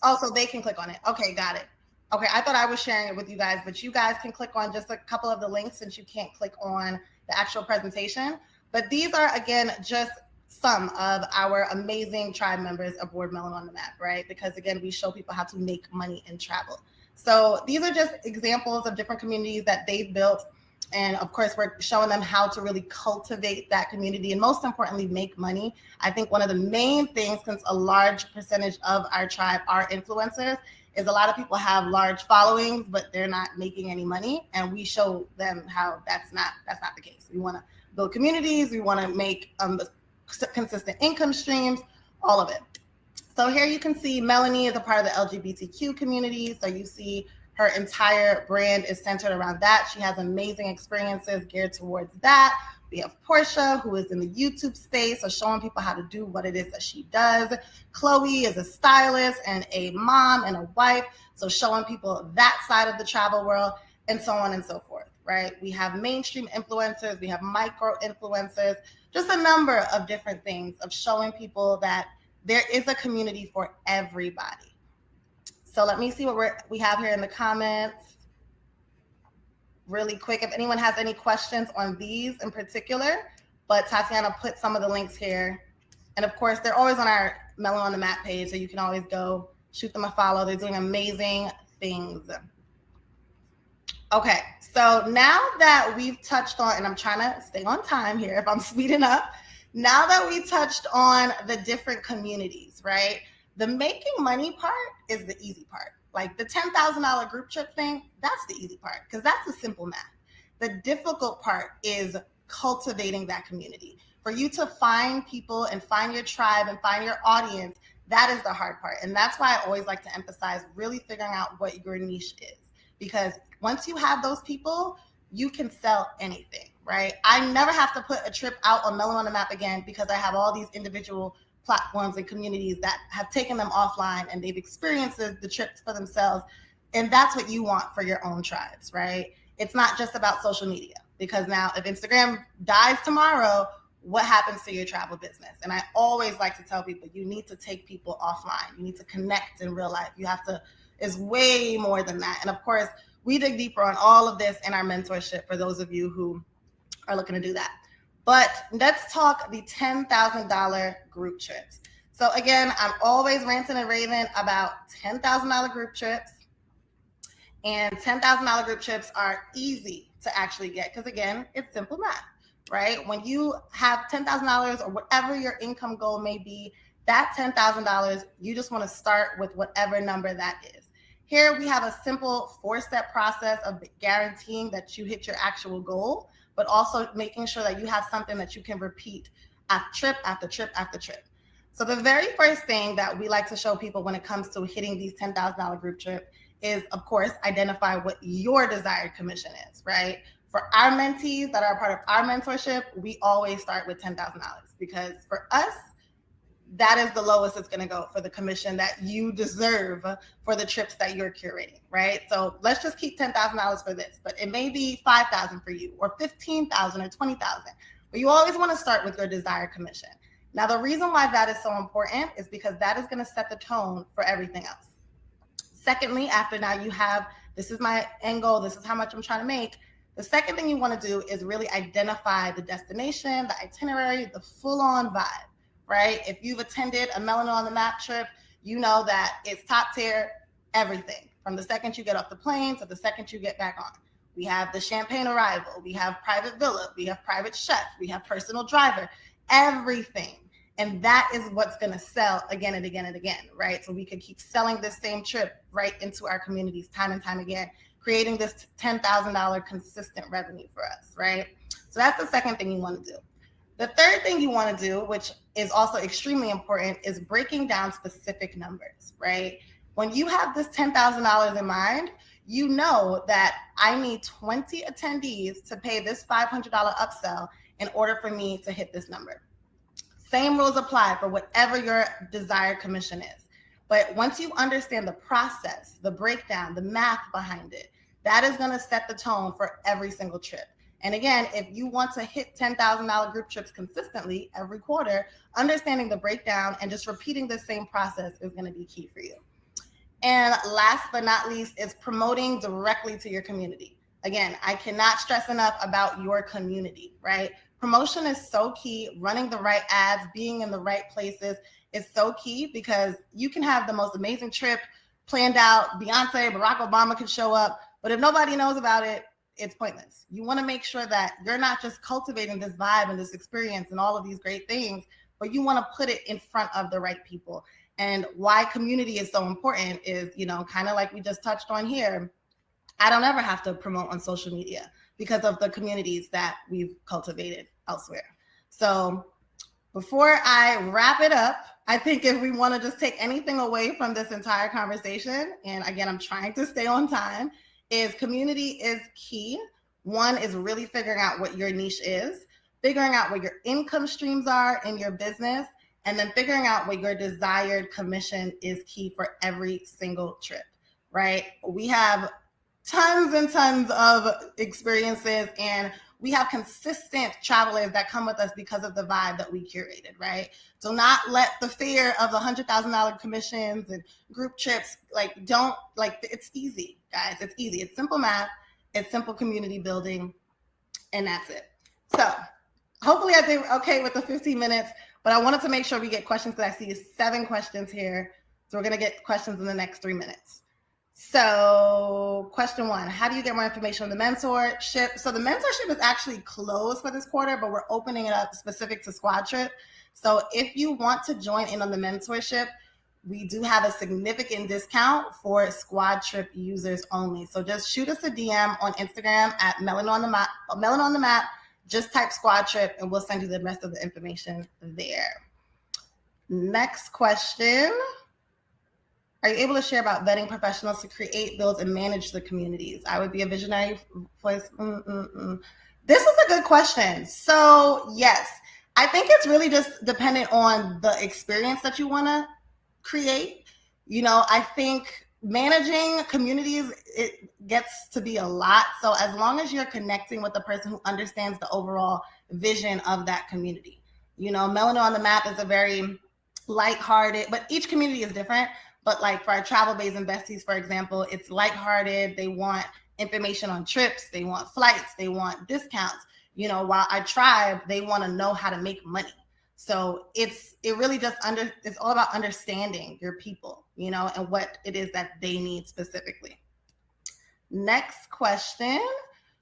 oh, so they can click on it. Okay, got it. Okay, I thought I was sharing it with you guys, but you guys can click on just a couple of the links since you can't click on the actual presentation. But these are, again, just some of our amazing tribe members aboard Melanin on the Map, right? Because, again, we show people how to make money in travel. So these are just examples of different communities that they've built. And of course, we're showing them how to really cultivate that community and most importantly, make money. I think one of the main things, since a large percentage of our tribe are influencers, is a lot of people have large followings, but they're not making any money. And we show them how that's not the case. We want to build communities. We want to make consistent income streams, all of it. So here you can see Melanie is a part of the LGBTQ community. So you see her entire brand is centered around that. She has amazing experiences geared towards that. We have Portia, who is in the YouTube space, so showing people how to do what it is that she does. Khloe is a stylist and a mom and a wife, so showing people that side of the travel world, and so on and so forth, right? We have mainstream influencers, we have micro influencers, just a number of different things of showing people that there is a community for everybody. So let me see what we have here in the comments really quick. If anyone has any questions on these in particular, but Tatiana put some of the links here. And of course, they're always on our Melanin on the Map page, so you can always go shoot them a follow. They're doing amazing things. Okay, so now that we've touched on, and I'm trying to stay on time here if I'm speeding up. Now that we touched on the different communities, right? The making money part is the easy part. Like the $10,000 group trip thing, that's the easy part because that's the simple math. The difficult part is cultivating that community. For you to find people and find your tribe and find your audience, that is the hard part. And that's why I always like to emphasize really figuring out what your niche is. Because once you have those people, you can sell anything, right? I never have to put a trip out on Melanin on the Map again because I have all these individual platforms and communities that have taken them offline and they've experienced the trips for themselves. And that's what you want for your own tribes, right? It's not just about social media, because now if Instagram dies tomorrow, what happens to your travel business? And I always like to tell people, you need to take people offline. You need to connect in real life. You have to, it's way more than that. And of course, we dig deeper on all of this in our mentorship for those of you who are looking to do that. But let's talk the $10,000 group trips. So again, I'm always ranting and raving about $10,000 group trips. And $10,000 group trips are easy to actually get because, again, it's simple math, right? When you have $10,000 or whatever your income goal may be, that $10,000, you just want to start with whatever number that is. Here we have a simple 4-step process of guaranteeing that you hit your actual goal, but also making sure that you have something that you can repeat trip after trip after trip. So the very first thing that we like to show people when it comes to hitting these $10,000 group trip is, of course, identify what your desired commission is, right? For our mentees that are a part of our mentorship, we always start with $10,000 because for us, that is the lowest it's going to go for the commission that you deserve for the trips that you're curating, right? So let's just keep $10,000 for this, but it may be $5,000 for you or $15,000 or $20,000, but you always want to start with your desired commission. Now, the reason why that is so important is because that is going to set the tone for everything else. Secondly, after now you have, this is my end goal, this is how much I'm trying to make, The second thing you want to do is really identify the destination, the itinerary, the full-on vibe, right? If you've attended a Melanin on the Map trip, you know that it's top tier everything from the second you get off the plane to the second you get back on. We have the champagne arrival, we have private villa, we have private chef, we have personal driver, everything. And that is what's going to sell again and again and again, right? So we could keep selling this same trip right into our communities time and time again, creating this $10,000 consistent revenue for us, right? So that's the second thing you want to do. The third thing you want to do, which is also extremely important, is breaking down specific numbers, right? When you have this $10,000 in mind, you know that I need 20 attendees to pay this $500 upsell in order for me to hit this number. Same rules apply for whatever your desired commission is. But once you understand the process, the breakdown, the math behind it, that is going to set the tone for every single trip. And again, if you want to hit $10,000 group trips consistently every quarter, understanding the breakdown and just repeating the same process is going to be key for you. And last but not least is promoting directly to your community. Again, I cannot stress enough about your community, right? Promotion is so key. Running the right ads, being in the right places is so key, because you can have the most amazing trip planned out. Beyonce, Barack Obama could show up, but if nobody knows about it, it's pointless. You want to make sure that you're not just cultivating this vibe and this experience and all of these great things, but you want to put it in front of the right people. And why community is so important is, kind of like we just touched on here, I don't ever have to promote on social media because of the communities that we've cultivated elsewhere. So before I wrap it up, I think if we want to just take anything away from this entire conversation, and again, I'm trying to stay on time, is community is key. One is really figuring out what your niche is, figuring out what your income streams are in your business, and then figuring out what your desired commission is key for every single trip, right? We have tons and tons of experiences, and we have consistent travelers that come with us because of the vibe that we curated, right? So not let the fear of the $100,000 commissions and group trips, it's easy, guys. It's easy. It's simple math. It's simple community building, and that's it. So hopefully I did okay with the 15 minutes, but I wanted to make sure we get questions because I see 7 questions here. So we're going to get questions in the next 3 minutes. So question 1, how do you get more information on the mentorship? So the mentorship is actually closed for this quarter, but we're opening it up specific to SquadTrip. So if you want to join in on the mentorship, we do have a significant discount for SquadTrip users only. So just shoot us a DM on Instagram at Melanin on the Map. Just type SquadTrip and we'll send you the rest of the information there. Next question. Are you able to share about vetting professionals to create, build, and manage the communities? I would be a visionary voice. This is a good question. So yes, I think it's really just dependent on the experience that you want to create. I think managing communities, it gets to be a lot. So as long as you're connecting with the person who understands the overall vision of that community. Melanin on the Map is a very lighthearted, but each community is different. But like for our travel bays and besties, for example, it's lighthearted. They want information on trips. They want flights. They want discounts. While our tribe, they want to know how to make money. So it's all about understanding your people, and what it is that they need specifically. Next question.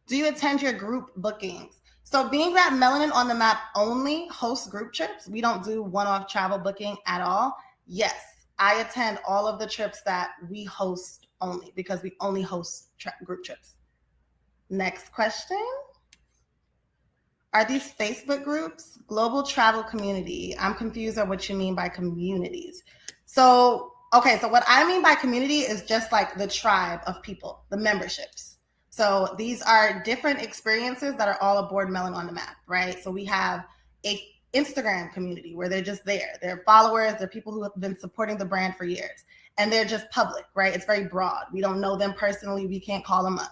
Do you attend your group bookings? So being that Melanin on the Map only hosts group trips, we don't do one-off travel booking at all. Yes, I attend all of the trips that we host only because we only host group trips. Next question. Are these Facebook groups global travel community? I'm confused on what you mean by communities. So what I mean by community is just like the tribe of people, the memberships. So these are different experiences that are all aboard Melanin on the Map, right? So we have a Instagram community where they're just there. They're followers. They're people who have been supporting the brand for years. And they're just public, right? It's very broad. We don't know them personally. We can't call them up.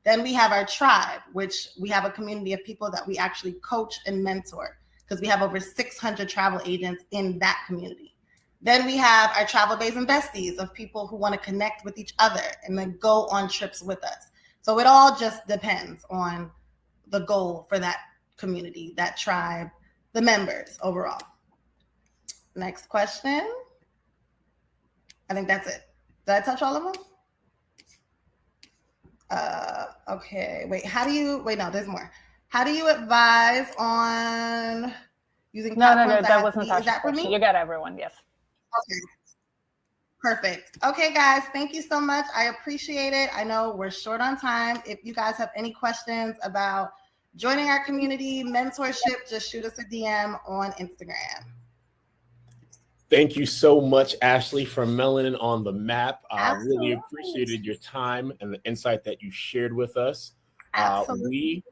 Then we have our tribe, which we have a community of people that we actually coach and mentor because we have over 600 travel agents in that community. Then we have our travel bays and besties of people who want to connect with each other and then go on trips with us. So it all just depends on the goal for that community, that tribe, the members overall. Next question. I think that's it. Did I touch all of them? Okay, wait, no, there's more. How do you advise on using platforms? No, that wasn't Natasha's Is that for question. me? You got everyone, yes. Okay. Perfect. Okay, guys, thank you so much. I appreciate it. I know we're short on time. If you guys have any questions about joining our community, mentorship, just shoot us a DM on Instagram. Thank you so much, Ashley, from Melanin on the Map. I really appreciated your time and the insight that you shared with us. We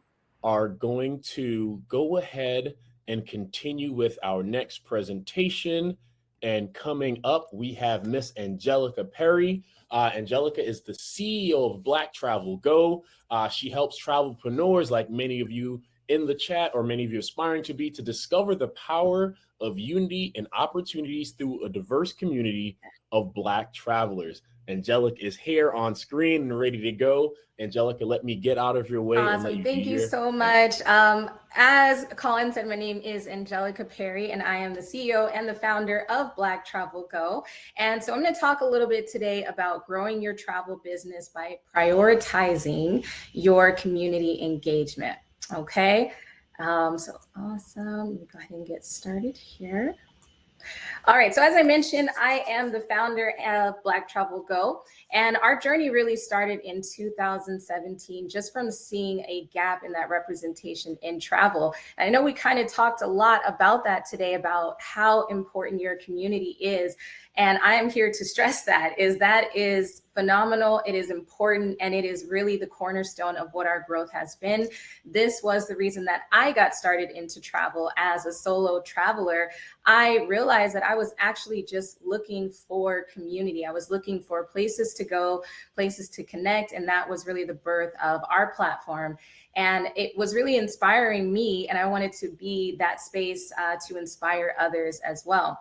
are going to go ahead and continue with our next presentation. And coming up, we have Miss Anjelika Perry. Anjelika is the CEO of Black Travel Go. She helps travelpreneurs like many of you in the chat, or many of you aspiring to be, to discover the power of unity and opportunities through a diverse community of Black travelers. Anjelika is here on screen and ready to go. Anjelika, let me get out of your way. Awesome. And let Thank you so much. As Colin said, my name is Anjelika Perry, and I am the CEO and the founder of Black Travel Go. And so I'm going to talk a little bit today about growing your travel business by prioritizing your community engagement. Okay. So awesome. Let me go ahead and get started here. All right, so as I mentioned, I am the founder of Black Travel Go, and our journey really started in 2017, just from seeing a gap in that representation in travel. And I know we kind of talked a lot about that today, about how important your community is. And I am here to stress that is phenomenal. It is important, and it is really the cornerstone of what our growth has been. This was the reason that I got started into travel as a solo traveler. I realized that I was actually just looking for community. I was looking for places to go, places to connect, and that was really the birth of our platform. And it was really inspiring me, and I wanted to be that space to inspire others as well.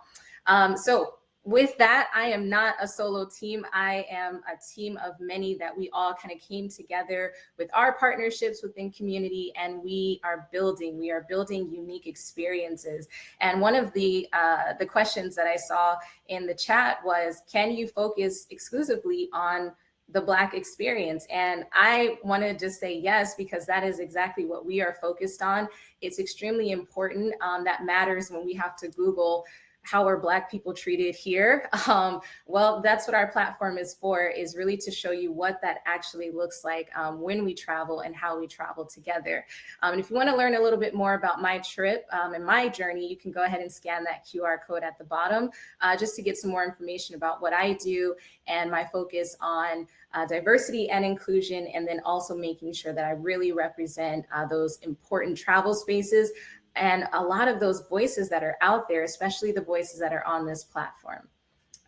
So with that, I am not a solo team. I am a team of many that we all kind of came together with our partnerships within community, and we are building unique experiences. And one of the questions that I saw in the chat was, can you focus exclusively on the Black experience? And I want to just say yes, because that is exactly what we are focused on. It's extremely important. That matters when we have to Google, how are Black people treated here? Well, that's what our platform is for, is really to show you what that actually looks like when we travel and how we travel together. And if you want to learn a little bit more about my trip and my journey, you can go ahead and scan that QR code at the bottom just to get some more information about what I do and my focus on diversity and inclusion, and then also making sure that I really represent those important travel spaces and a lot of those voices that are out there, especially the voices that are on this platform.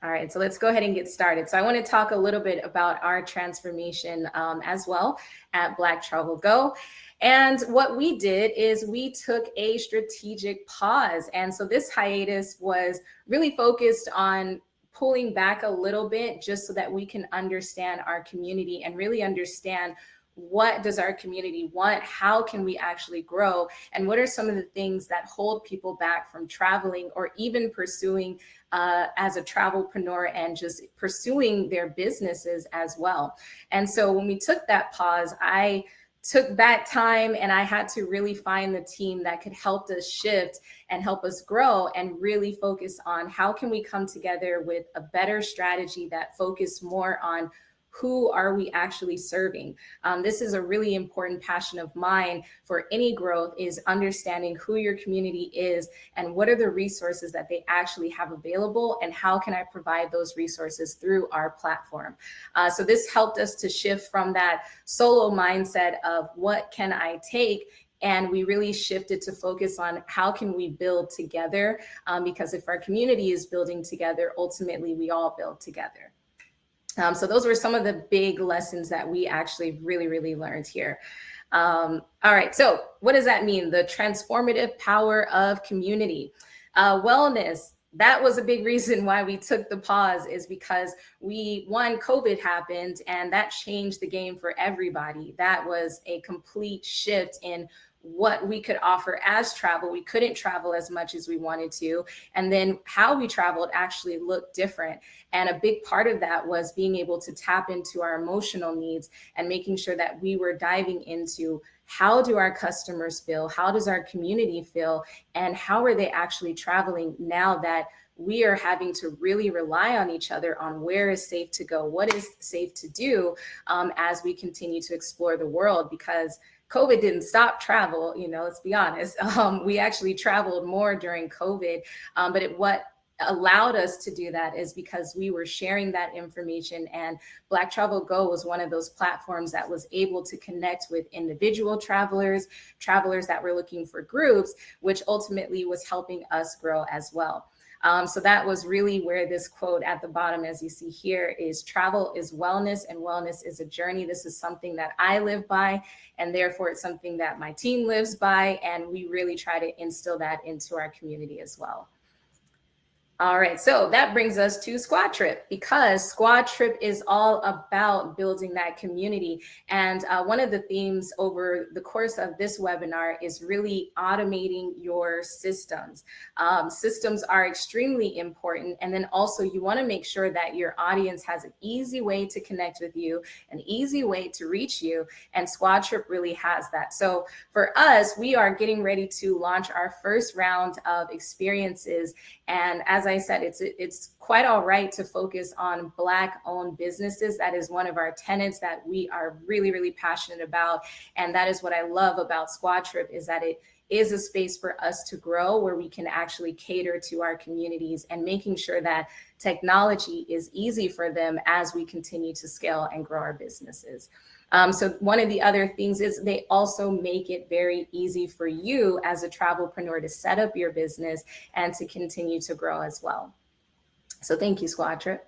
All right, so let's go ahead and get started. So I want to talk a little bit about our transformation as well at Black Travel Go. And what we did is we took a strategic pause. And so this hiatus was really focused on pulling back a little bit, just so that we can understand our community and really understand, what does our community want? How can we actually grow? And what are some of the things that hold people back from traveling, or even pursuing as a travelpreneur and just pursuing their businesses as well? And so when we took that pause, I took back time, and I had to really find the team that could help us shift and help us grow, and really focus on how can we come together with a better strategy that focused more on who are we actually serving? This is a really important passion of mine for any growth, is understanding who your community is and what are the resources that they actually have available, and how can I provide those resources through our platform. So this helped us to shift from that solo mindset of what can I take, and we really shifted to focus on how can we build together, because if our community is building together, ultimately we all build together. So those were some of the big lessons that we actually really learned here. All right, so what does that mean? The transformative power of community. Wellness, that was a big reason why we took the pause, is because COVID happened, and that changed the game for everybody. That was a complete shift in what we could offer as travel. We couldn't travel as much as we wanted to. And then how we traveled actually looked different. And a big part of that was being able to tap into our emotional needs and making sure that we were diving into how do our customers feel? How does our community feel? And how are they actually traveling now that we are having to really rely on each other on where is safe to go, what is safe to do as we continue to explore the world? Because COVID didn't stop travel, let's be honest. We actually traveled more during COVID, but what allowed us to do that is because we were sharing that information, and Black Travel Go was one of those platforms that was able to connect with individual travelers that were looking for groups, which ultimately was helping us grow as well. So that was really where this quote at the bottom, as you see here, is travel is wellness and wellness is a journey. This is something that I live by, and therefore it's something that my team lives by, and we really try to instill that into our community as well. All right, so that brings us to SquadTrip, because SquadTrip is all about building that community. And one of the themes over the course of this webinar is really automating your systems. Systems are extremely important. And then also you want to make sure that your audience has an easy way to connect with you, an easy way to reach you. And SquadTrip really has that. So for us, we are getting ready to launch our first round of experiences. And as I said, it's quite all right to focus on Black-owned businesses. That is one of our tenets that we are really, really passionate about. And that is what I love about SquadTrip, is that it is a space for us to grow, where we can actually cater to our communities and making sure that technology is easy for them as we continue to scale and grow our businesses. So one of the other things is they also make it very easy for you as a travelpreneur to set up your business and to continue to grow as well. So thank you, SquadTrip.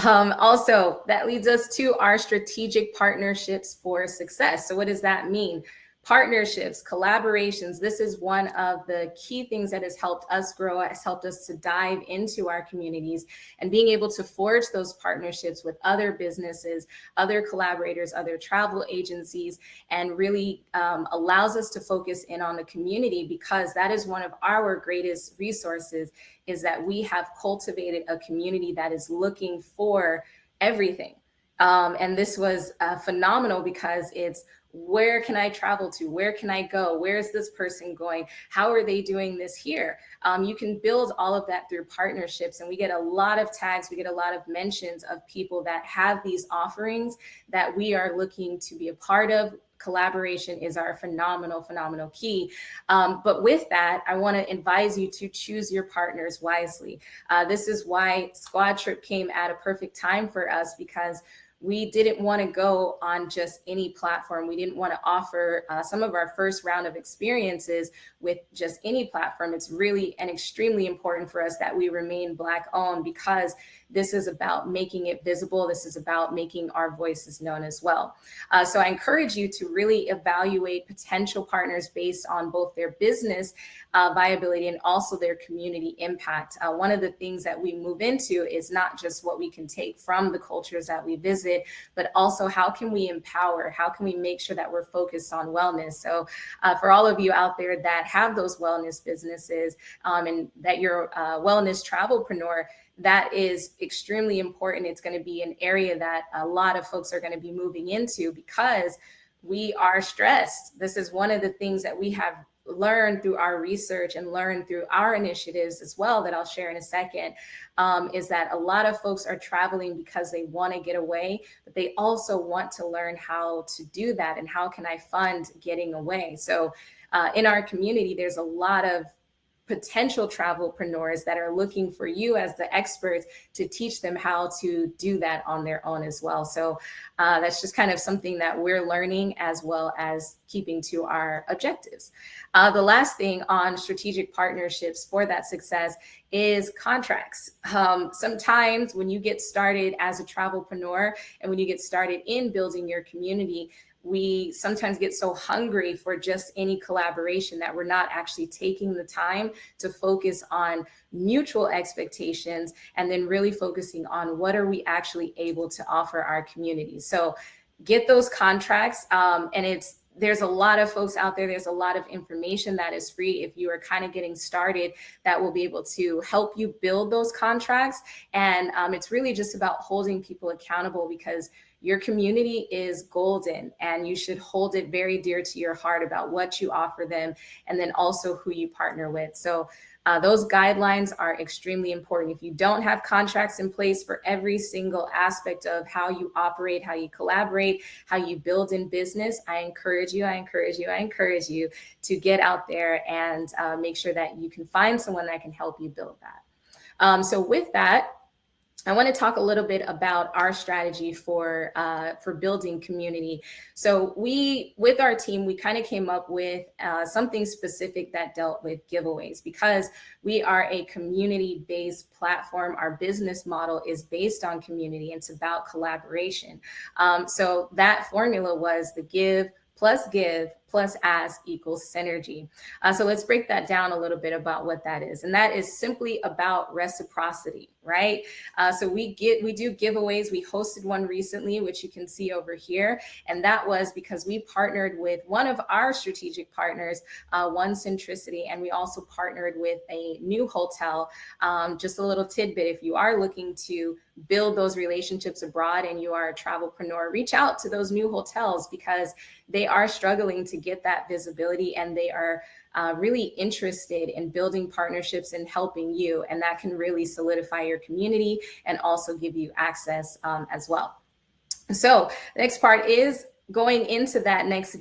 Also, that leads us to our strategic partnerships for success. So what does that mean? Partnerships, collaborations. This is one of the key things that has helped us grow, has helped us to dive into our communities, and being able to forge those partnerships with other businesses, other collaborators, other travel agencies, and really allows us to focus in on the community, because that is one of our greatest resources, is that we have cultivated a community that is looking for everything. And this was phenomenal, because it's, where can I travel to? Where can I go? Where is this person going? How are they doing this here? You can build all of that through partnerships. And we get a lot of tags. We get a lot of mentions of people that have these offerings that we are looking to be a part of. Collaboration is our phenomenal key. But with that, I want to advise you to choose your partners wisely. This is why SquadTrip came at a perfect time for us, because we didn't want to go on just any platform. We didn't want to offer some of our first round of experiences with just any platform. It's really and extremely important for us that we remain Black owned, because this is about making it visible. This is about making our voices known as well. So I encourage you to really evaluate potential partners based on both their business viability and also their community impact. One of the things that we move into is not just what we can take from the cultures that we visit, but also how can we empower? How can we make sure that we're focused on wellness? So for all of you out there that have those wellness businesses and that you're a wellness travelpreneur, that is extremely important. It's going to be an area that a lot of folks are going to be moving into, because we are stressed. This is one of the things that we have learned through our research and learned through our initiatives as well, that I'll share in a second, is that a lot of folks are traveling because they want to get away, but they also want to learn how to do that, and how can I fund getting away. So in our community, there's a lot of potential travelpreneurs that are looking for you as the experts to teach them how to do that on their own as well. So that's just kind of something that we're learning, as well as keeping to our objectives. The last thing on strategic partnerships for that success is contracts. Sometimes when you get started as a travelpreneur and when you get started in building your community, we sometimes get so hungry for just any collaboration that we're not actually taking the time to focus on mutual expectations and then really focusing on what are we actually able to offer our community. So get those contracts, and there's a lot of folks out there. There's a lot of information that is free if you are kind of getting started that will be able to help you build those contracts. And it's really just about holding people accountable, because your community is golden and you should hold it very dear to your heart about what you offer them and then also who you partner with. So those guidelines are extremely important. If you don't have contracts in place for every single aspect of how you operate, how you collaborate, how you build in business, I encourage you to get out there and make sure that you can find someone that can help you build that. So with that, I want to talk a little bit about our strategy for building community. So with our team, we kind of came up with something specific that dealt with giveaways, because we are a community-based platform. Our business model is based on community. It's about collaboration. So that formula was the give plus ask equals synergy. So let's break that down a little bit about what that is. And that is simply about reciprocity, right? So we do giveaways. We hosted one recently, which you can see over here. And that was because we partnered with one of our strategic partners, One Centricity, and we also partnered with a new hotel. Just a little tidbit, if you are looking to build those relationships abroad and you are a travelpreneur, reach out to those new hotels, because they are struggling to get that visibility, and they are really interested in building partnerships and helping you. And that can really solidify your community and also give you access as well. So the next part is going into that next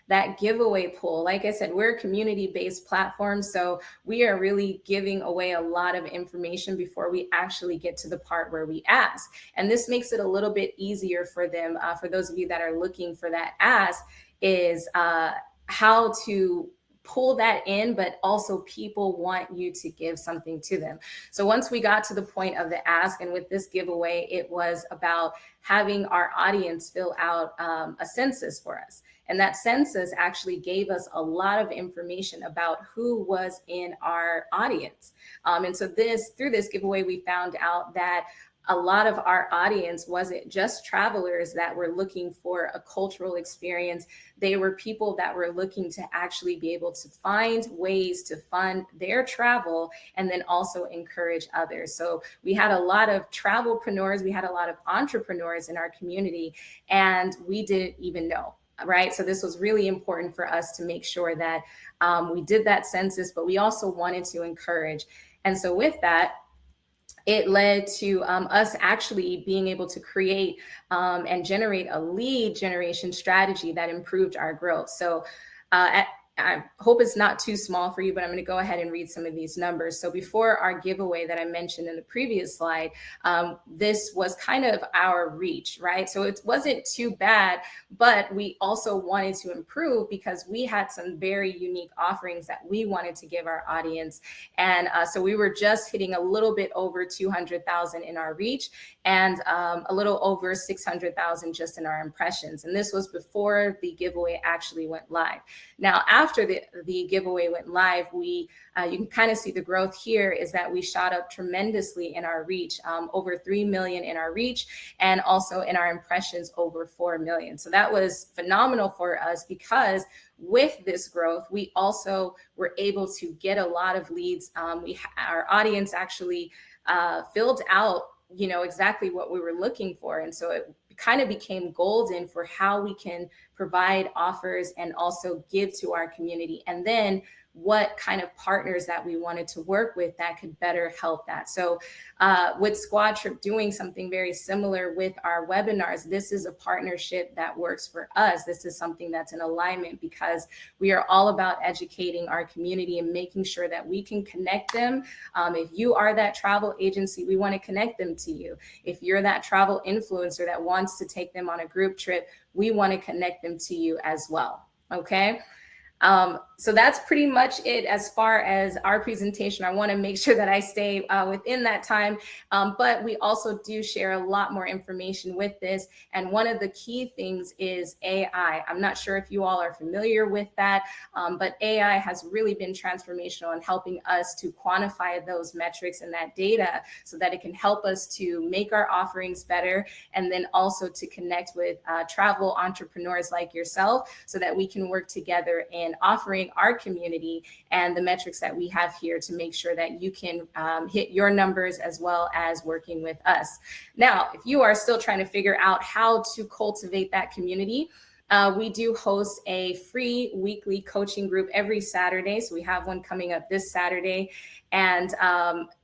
that giveaway pool. Like I said, we're a community-based platform, so we are really giving away a lot of information before we actually get to the part where we ask. And this makes it a little bit easier for them, for those of you that are looking for that ask, is how to pull that in, but also people want you to give something to them. So once we got to the point of the ask, and with this giveaway, it was about having our audience fill out a census for us. And that census actually gave us a lot of information about who was in our audience. And so through this giveaway, we found out that a lot of our audience wasn't just travelers that were looking for a cultural experience. They were people that were looking to actually be able to find ways to fund their travel and then also encourage others. So we had a lot of travelpreneurs, we had a lot of entrepreneurs in our community, and we didn't even know. Right. So this was really important for us to make sure that we did that census, but we also wanted to encourage. And so with that, it led to us actually being able to create and generate a lead generation strategy that improved our growth. So I hope it's not too small for you, but I'm going to go ahead and read some of these numbers. So before our giveaway that I mentioned in the previous slide, this was kind of our reach, right? So it wasn't too bad, but we also wanted to improve because we had some very unique offerings that we wanted to give our audience. And so we were just hitting a little bit over 200,000 in our reach and a little over 600,000 just in our impressions. And this was before the giveaway actually went live. Now, after the giveaway went live, you can kind of see the growth here is that we shot up tremendously in our reach, over 3 million in our reach, and also in our impressions over 4 million. So that was phenomenal for us because with this growth, we also were able to get a lot of leads. Our audience actually filled out, exactly what we were looking for. And so it kind of became golden for how we can provide offers and also give to our community. And then what kind of partners that we wanted to work with that could better help that. So with SquadTrip doing something very similar with our webinars, this is a partnership that works for us. This is something that's in alignment because we are all about educating our community and making sure that we can connect them. If you are that travel agency, we want to connect them to you. If you're that travel influencer that wants to take them on a group trip, we want to connect them to you as well. Okay. So that's pretty much it as far as our presentation. I want to make sure that I stay within that time, but we also do share a lot more information with this. And one of the key things is AI. I'm not sure if you all are familiar with that, but AI has really been transformational in helping us to quantify those metrics and that data so that it can help us to make our offerings better, and then also to connect with travel entrepreneurs like yourself so that we can work together in offering our community and the metrics that we have here to make sure that you can hit your numbers as well as working with us. Now, if you are still trying to figure out how to cultivate that community, we do host a free weekly coaching group every Saturday. So we have one coming up this Saturday. And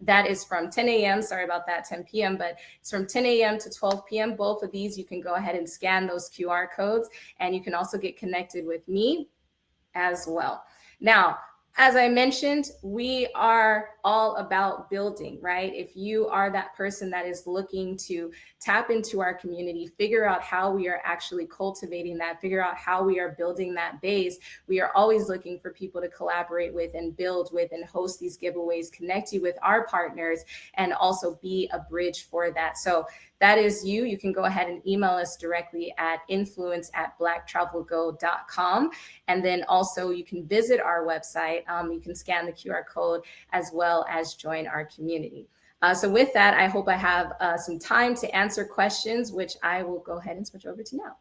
that is from 10 a.m. Sorry about that, 10 p.m. But it's from 10 a.m. to 12 p.m. Both of these, you can go ahead and scan those QR codes. And you can also get connected with me as well. Now, as I mentioned, we are all about building, right? If you are that person that is looking to tap into our community, figure out how we are actually cultivating that, figure out how we are building that base, we are always looking for people to collaborate with and build with and host these giveaways, connect you with our partners, and also be a bridge for that. So that is you. You can go ahead and email us directly at influence@blacktravelgo.com. And then also you can visit our website. You can scan the QR code as well as join our community. So with that, I hope I have some time to answer questions, which I will go ahead and switch over to now.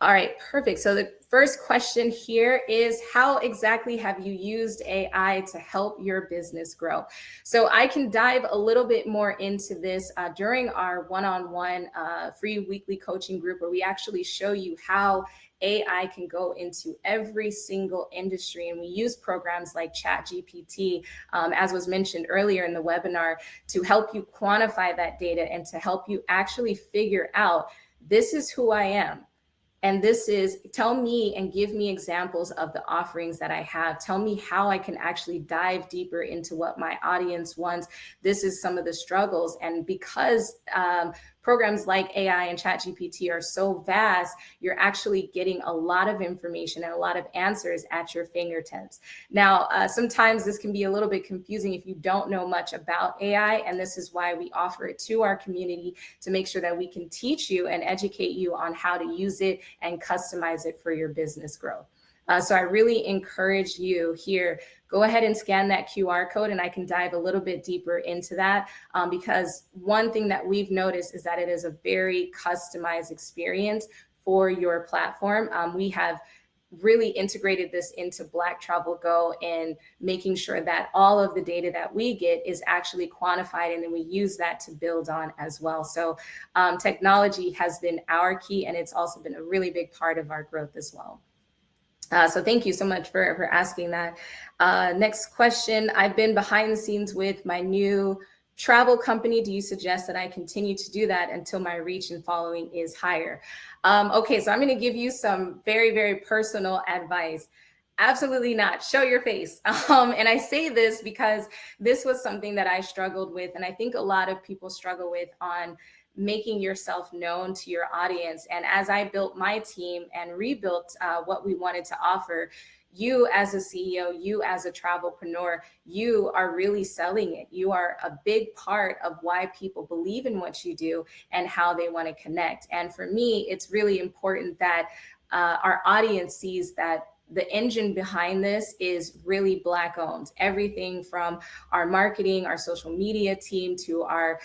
All right, perfect. So the first question here is, how exactly have you used AI to help your business grow? So I can dive a little bit more into this during our one-on-one free weekly coaching group, where we actually show you how AI can go into every single industry. And we use programs like ChatGPT, as was mentioned earlier in the webinar, to help you quantify that data and to help you actually figure out, this is who I am. And this is, tell me and give me examples of the offerings that I have. Tell me how I can actually dive deeper into what my audience wants. This is some of the struggles. And because programs like AI and ChatGPT are so vast, you're actually getting a lot of information and a lot of answers at your fingertips. Now, sometimes this can be a little bit confusing if you don't know much about AI, and this is why we offer it to our community, to make sure that we can teach you and educate you on how to use it and customize it for your business growth. So I really encourage you here, go ahead and scan that QR code, and I can dive a little bit deeper into that, because one thing that we've noticed is that it is a very customized experience for your platform. We have really integrated this into Black Travel Go and making sure that all of the data that we get is actually quantified, and then we use that to build on as well. So technology has been our key, and it's also been a really big part of our growth as well. So thank you so much for asking that. Next question. I've been behind the scenes with my new travel company. Do you suggest that I continue to do that until my reach and following is higher? Okay, so I'm going to give you some very, very personal advice. Absolutely not. Show your face. And I say this because this was something that I struggled with, and I think a lot of people struggle with, on making yourself known to your audience. And as I built my team and rebuilt what we wanted to offer, you as a CEO, you as a travelpreneur, you are really selling it. You are a big part of why people believe in what you do and how they want to connect. And for me, it's really important that our audience sees that the engine behind this is really Black owned. Everything from our marketing, our social media team, to our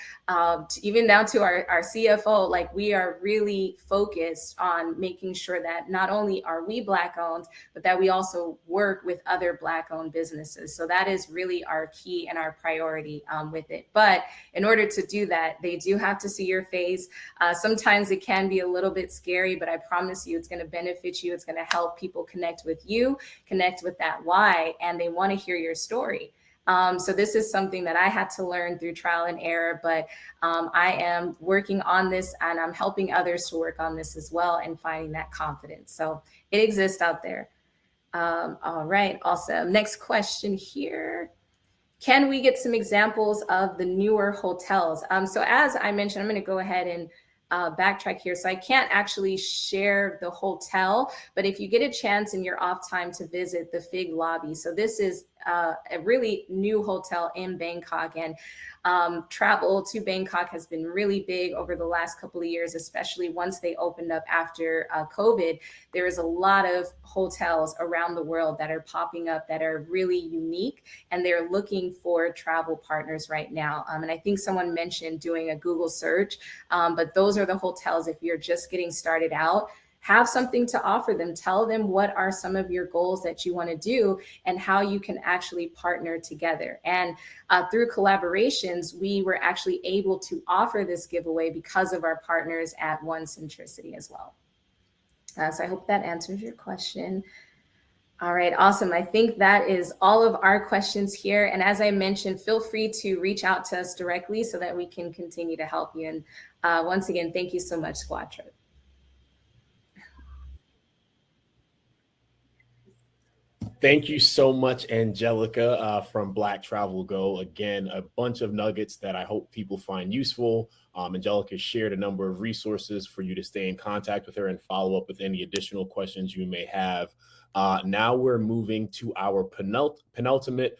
even down to our CFO, like, we are really focused on making sure that not only are we Black owned, but that we also work with other Black owned businesses. So that is really our key and our priority with it. But in order to do that, they do have to see your face. Sometimes it can be a little bit scary, but I promise you it's going to benefit you. It's going to help people connect with you, connect with that why, and they want to hear your story. So this is something that I had to learn through trial and error, but I am working on this, and I'm helping others to work on this as well, and finding that confidence. So it exists out there. All right, awesome. Next question here. Can we get some examples of the newer hotels? So as I mentioned, I'm going to go ahead and backtrack here. So I can't actually share the hotel, but if you get a chance in your off time to visit the Fig Lobby. So this is a really new hotel in Bangkok, and travel to Bangkok has been really big over the last couple of years, especially once they opened up after COVID. There is a lot of hotels around the world that are popping up that are really unique, and they're looking for travel partners right now. And I think someone mentioned doing a Google search, but those are the hotels. If you're just getting started out, have something to offer them. Tell them what are some of your goals that you want to do and how you can actually partner together. And through collaborations, we were actually able to offer this giveaway because of our partners at One Centricity as well. So I hope that answers your question. All right, awesome. I think that is all of our questions here. And as I mentioned, feel free to reach out to us directly so that we can continue to help you. And once again, thank you so much, SquadTrip. Thank you so much, Anjelika, from Black Travel Go. Again, a bunch of nuggets that I hope people find useful. Anjelika shared a number of resources for you to stay in contact with her and follow up with any additional questions you may have. Now we're moving to our penultimate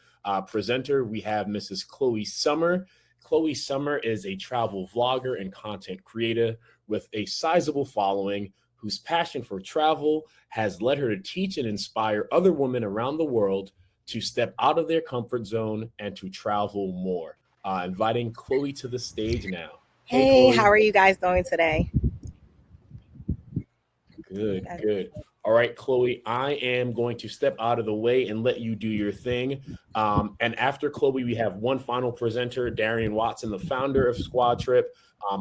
presenter. We have Mrs. Khloè Summer. Khloè Summer is a travel vlogger and content creator with a sizable following, whose passion for travel has led her to teach and inspire other women around the world to step out of their comfort zone and to travel more. Inviting Khloè to the stage now. Hey, how are you guys doing today? Good, good. All right, Khloè, I am going to step out of the way and let you do your thing. And after Khloè, we have one final presenter, Darrien Watson, the founder of SquadTrip.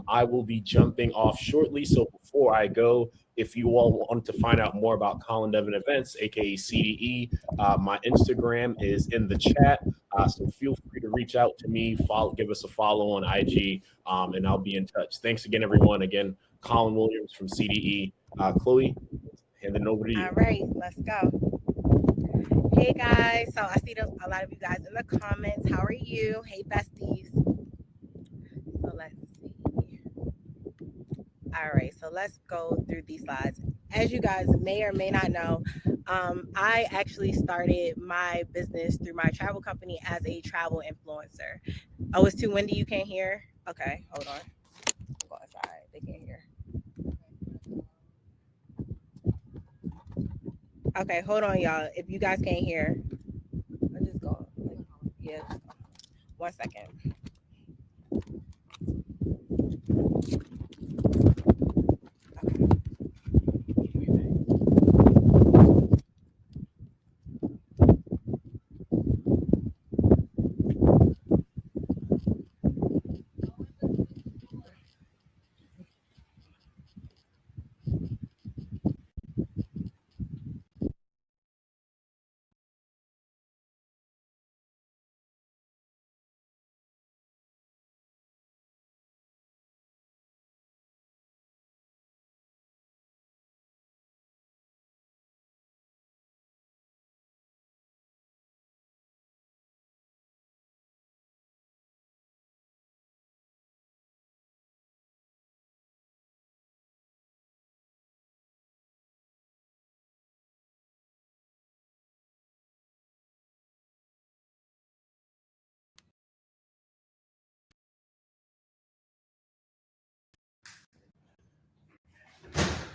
I will be jumping off shortly. So before I go, if you all want to find out more about Colin Devon Events, aka CDE, my Instagram is in the chat. So feel free to reach out to me, give us a follow on IG, and I'll be in touch. Thanks again, everyone. Again, Colin Williams from CDE. Khloè, handing it over to you. All right, let's go. Hey guys, so I see a lot of you guys in the comments. How are you? Hey besties. So let's see. All right, so let's go through these slides. As you guys may or may not know, I actually started my business through my travel company as a travel influencer. Oh, it's too windy, you can't hear? Okay, hold on. Go outside, they can't hear. Okay, hold on, y'all. If you guys can't hear, I'm just going. Yeah, just go. 1 second.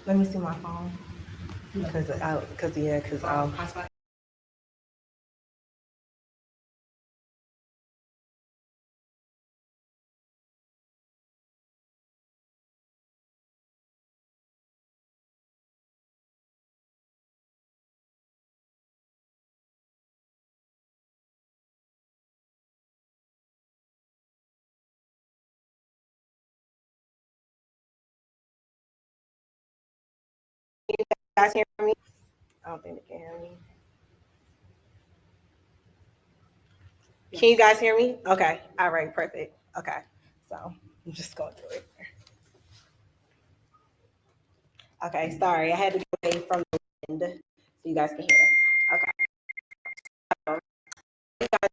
Let me see my phone. Because you guys hear me? I don't think they can hear me. Can you guys hear me? Okay. All right, perfect. Okay. So I'm just going through it. Okay, sorry. I had to get away from the wind so you guys can hear. Okay. You guys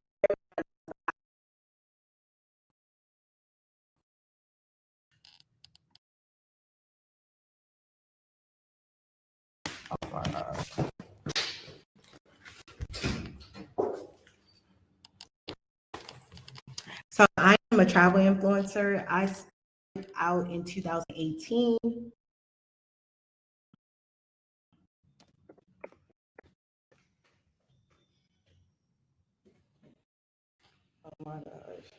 So I am a travel influencer. I started out in 2018. Oh my gosh.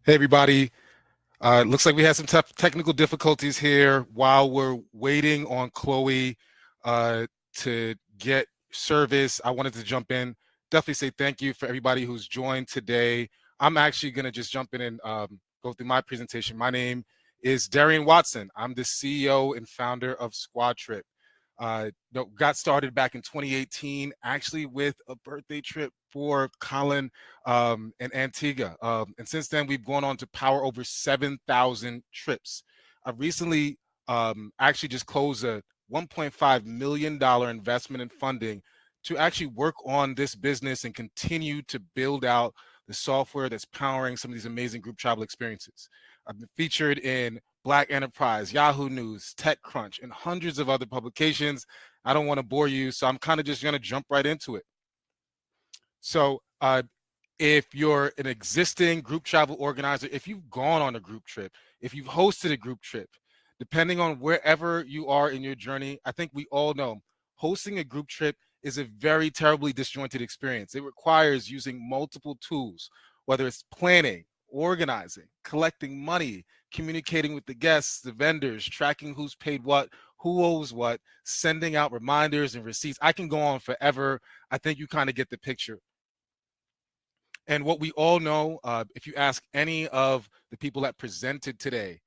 Hey, everybody. Looks like we had some tough technical difficulties here while we're waiting on Khloè to get service. I wanted to jump in. Definitely say thank you for everybody who's joined today. I'm actually going to just jump in and go through my presentation. My name is Darrien Watson. I'm the CEO and founder of SquadTrip. Got started back in 2018, actually with a birthday trip for Colin and Antigua. And since then, we've gone on to power over 7,000 trips. I recently actually just closed a $1.5 million investment in funding to actually work on this business and continue to build out the software that's powering some of these amazing group travel experiences. I've been featured in Black Enterprise, Yahoo News, TechCrunch, and hundreds of other publications. I don't want to bore you, so I'm kind of just going to jump right into it. So if you're an existing group travel organizer, if you've gone on a group trip, if you've hosted a group trip, depending on wherever you are in your journey, I think we all know hosting a group trip is a very terribly disjointed experience. It requires using multiple tools, whether it's planning, organizing, collecting money, communicating with the guests, the vendors, tracking who's paid what, who owes what, sending out reminders and receipts. I can go on forever. I think you kind of get the picture. And what we all know, if you ask any of the people that presented today,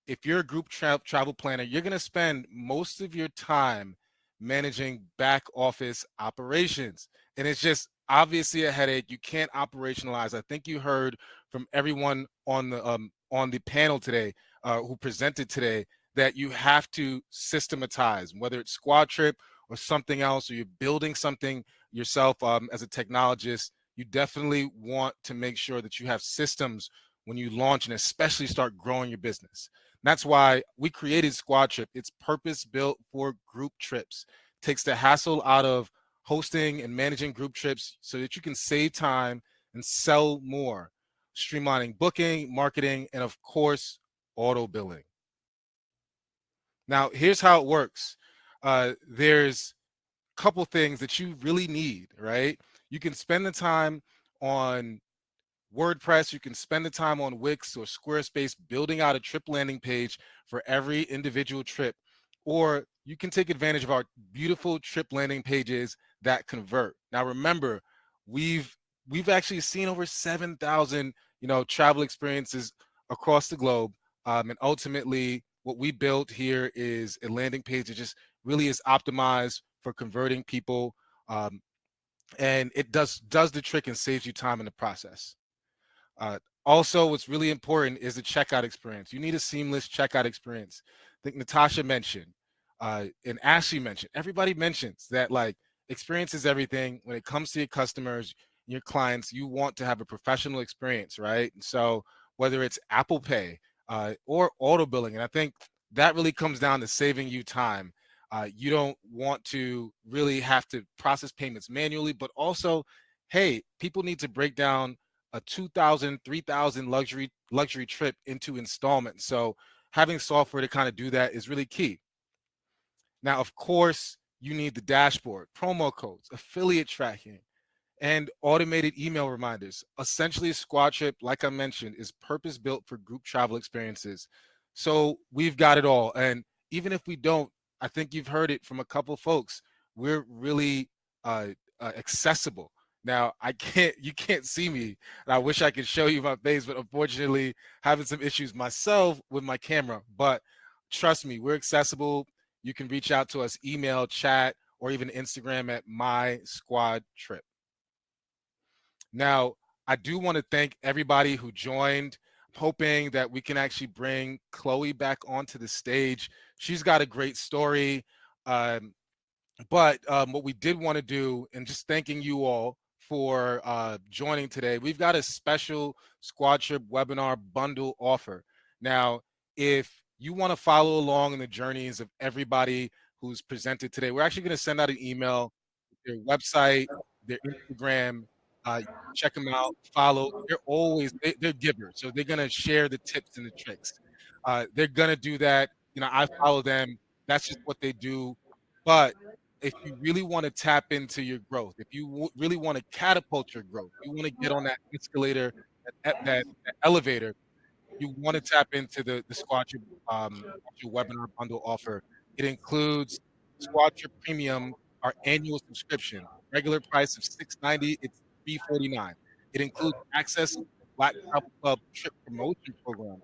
if you're a group travel planner, you're going to spend most of your time managing back office operations. And it's just obviously a headache. You can't operationalize. I think you heard from everyone on the panel today who presented today that you have to systematize, whether it's SquadTrip or something else, or you're building something yourself as a technologist. You definitely want to make sure that you have systems when you launch and especially start growing your business. And that's why we created SquadTrip. It's purpose built for group trips. Takes the hassle out of hosting and managing group trips so that you can save time and sell more, streamlining booking, marketing, and of course, auto billing. Now, here's how it works. There's a couple things that you really need, right? You can spend the time on WordPress, you can spend the time on Wix or Squarespace building out a trip landing page for every individual trip, or you can take advantage of our beautiful trip landing pages that convert. Now remember, we've actually seen over 7,000 travel experiences across the globe, and ultimately what we built here is a landing page that just really is optimized for converting people, and it does the trick and saves you time in the process. Also, what's really important is the checkout experience. You need a seamless checkout experience. I think Natasha mentioned, and Ashley mentioned, everybody mentions that like experience is everything. When it comes to your customers, your clients, you want to have a professional experience, right? And so whether it's Apple Pay or auto billing, and I think that really comes down to saving you time. You don't want to really have to process payments manually, but also, hey, people need to break down a 2,000, 3,000 luxury trip into installments. So having software to kind of do that is really key. Now, of course, you need the dashboard, promo codes, affiliate tracking, and automated email reminders. Essentially, SquadTrip, like I mentioned, is purpose-built for group travel experiences. So we've got it all. And even if we don't, I think you've heard it from a couple folks, we're really accessible. Now, you can't see me, and I wish I could show you my face, but unfortunately, having some issues myself with my camera. But trust me, we're accessible. You can reach out to us, email, chat, or even Instagram at MySquadTrip. Now, I do want to thank everybody who joined. I'm hoping that we can actually bring Khloè back onto the stage. She's got a great story. But what we did want to do, and just thanking you all for joining today, we've got a special SquadTrip webinar bundle offer. Now, if you want to follow along in the journeys of everybody who's presented today, we're actually going to send out an email, their website, their Instagram. Check them out, follow. They're givers, so they're going to share the tips and the tricks. They're going to do that. I follow them. That's just what they do. But if you really want to tap into your growth, if you really want to catapult your growth, you want to get on that escalator, that elevator, you want to tap into the SquadTrip webinar bundle offer. It includes SquadTrip Premium, our annual subscription. Regular price of $690, it's $349. It includes access to the Black Travel Club trip promotion program.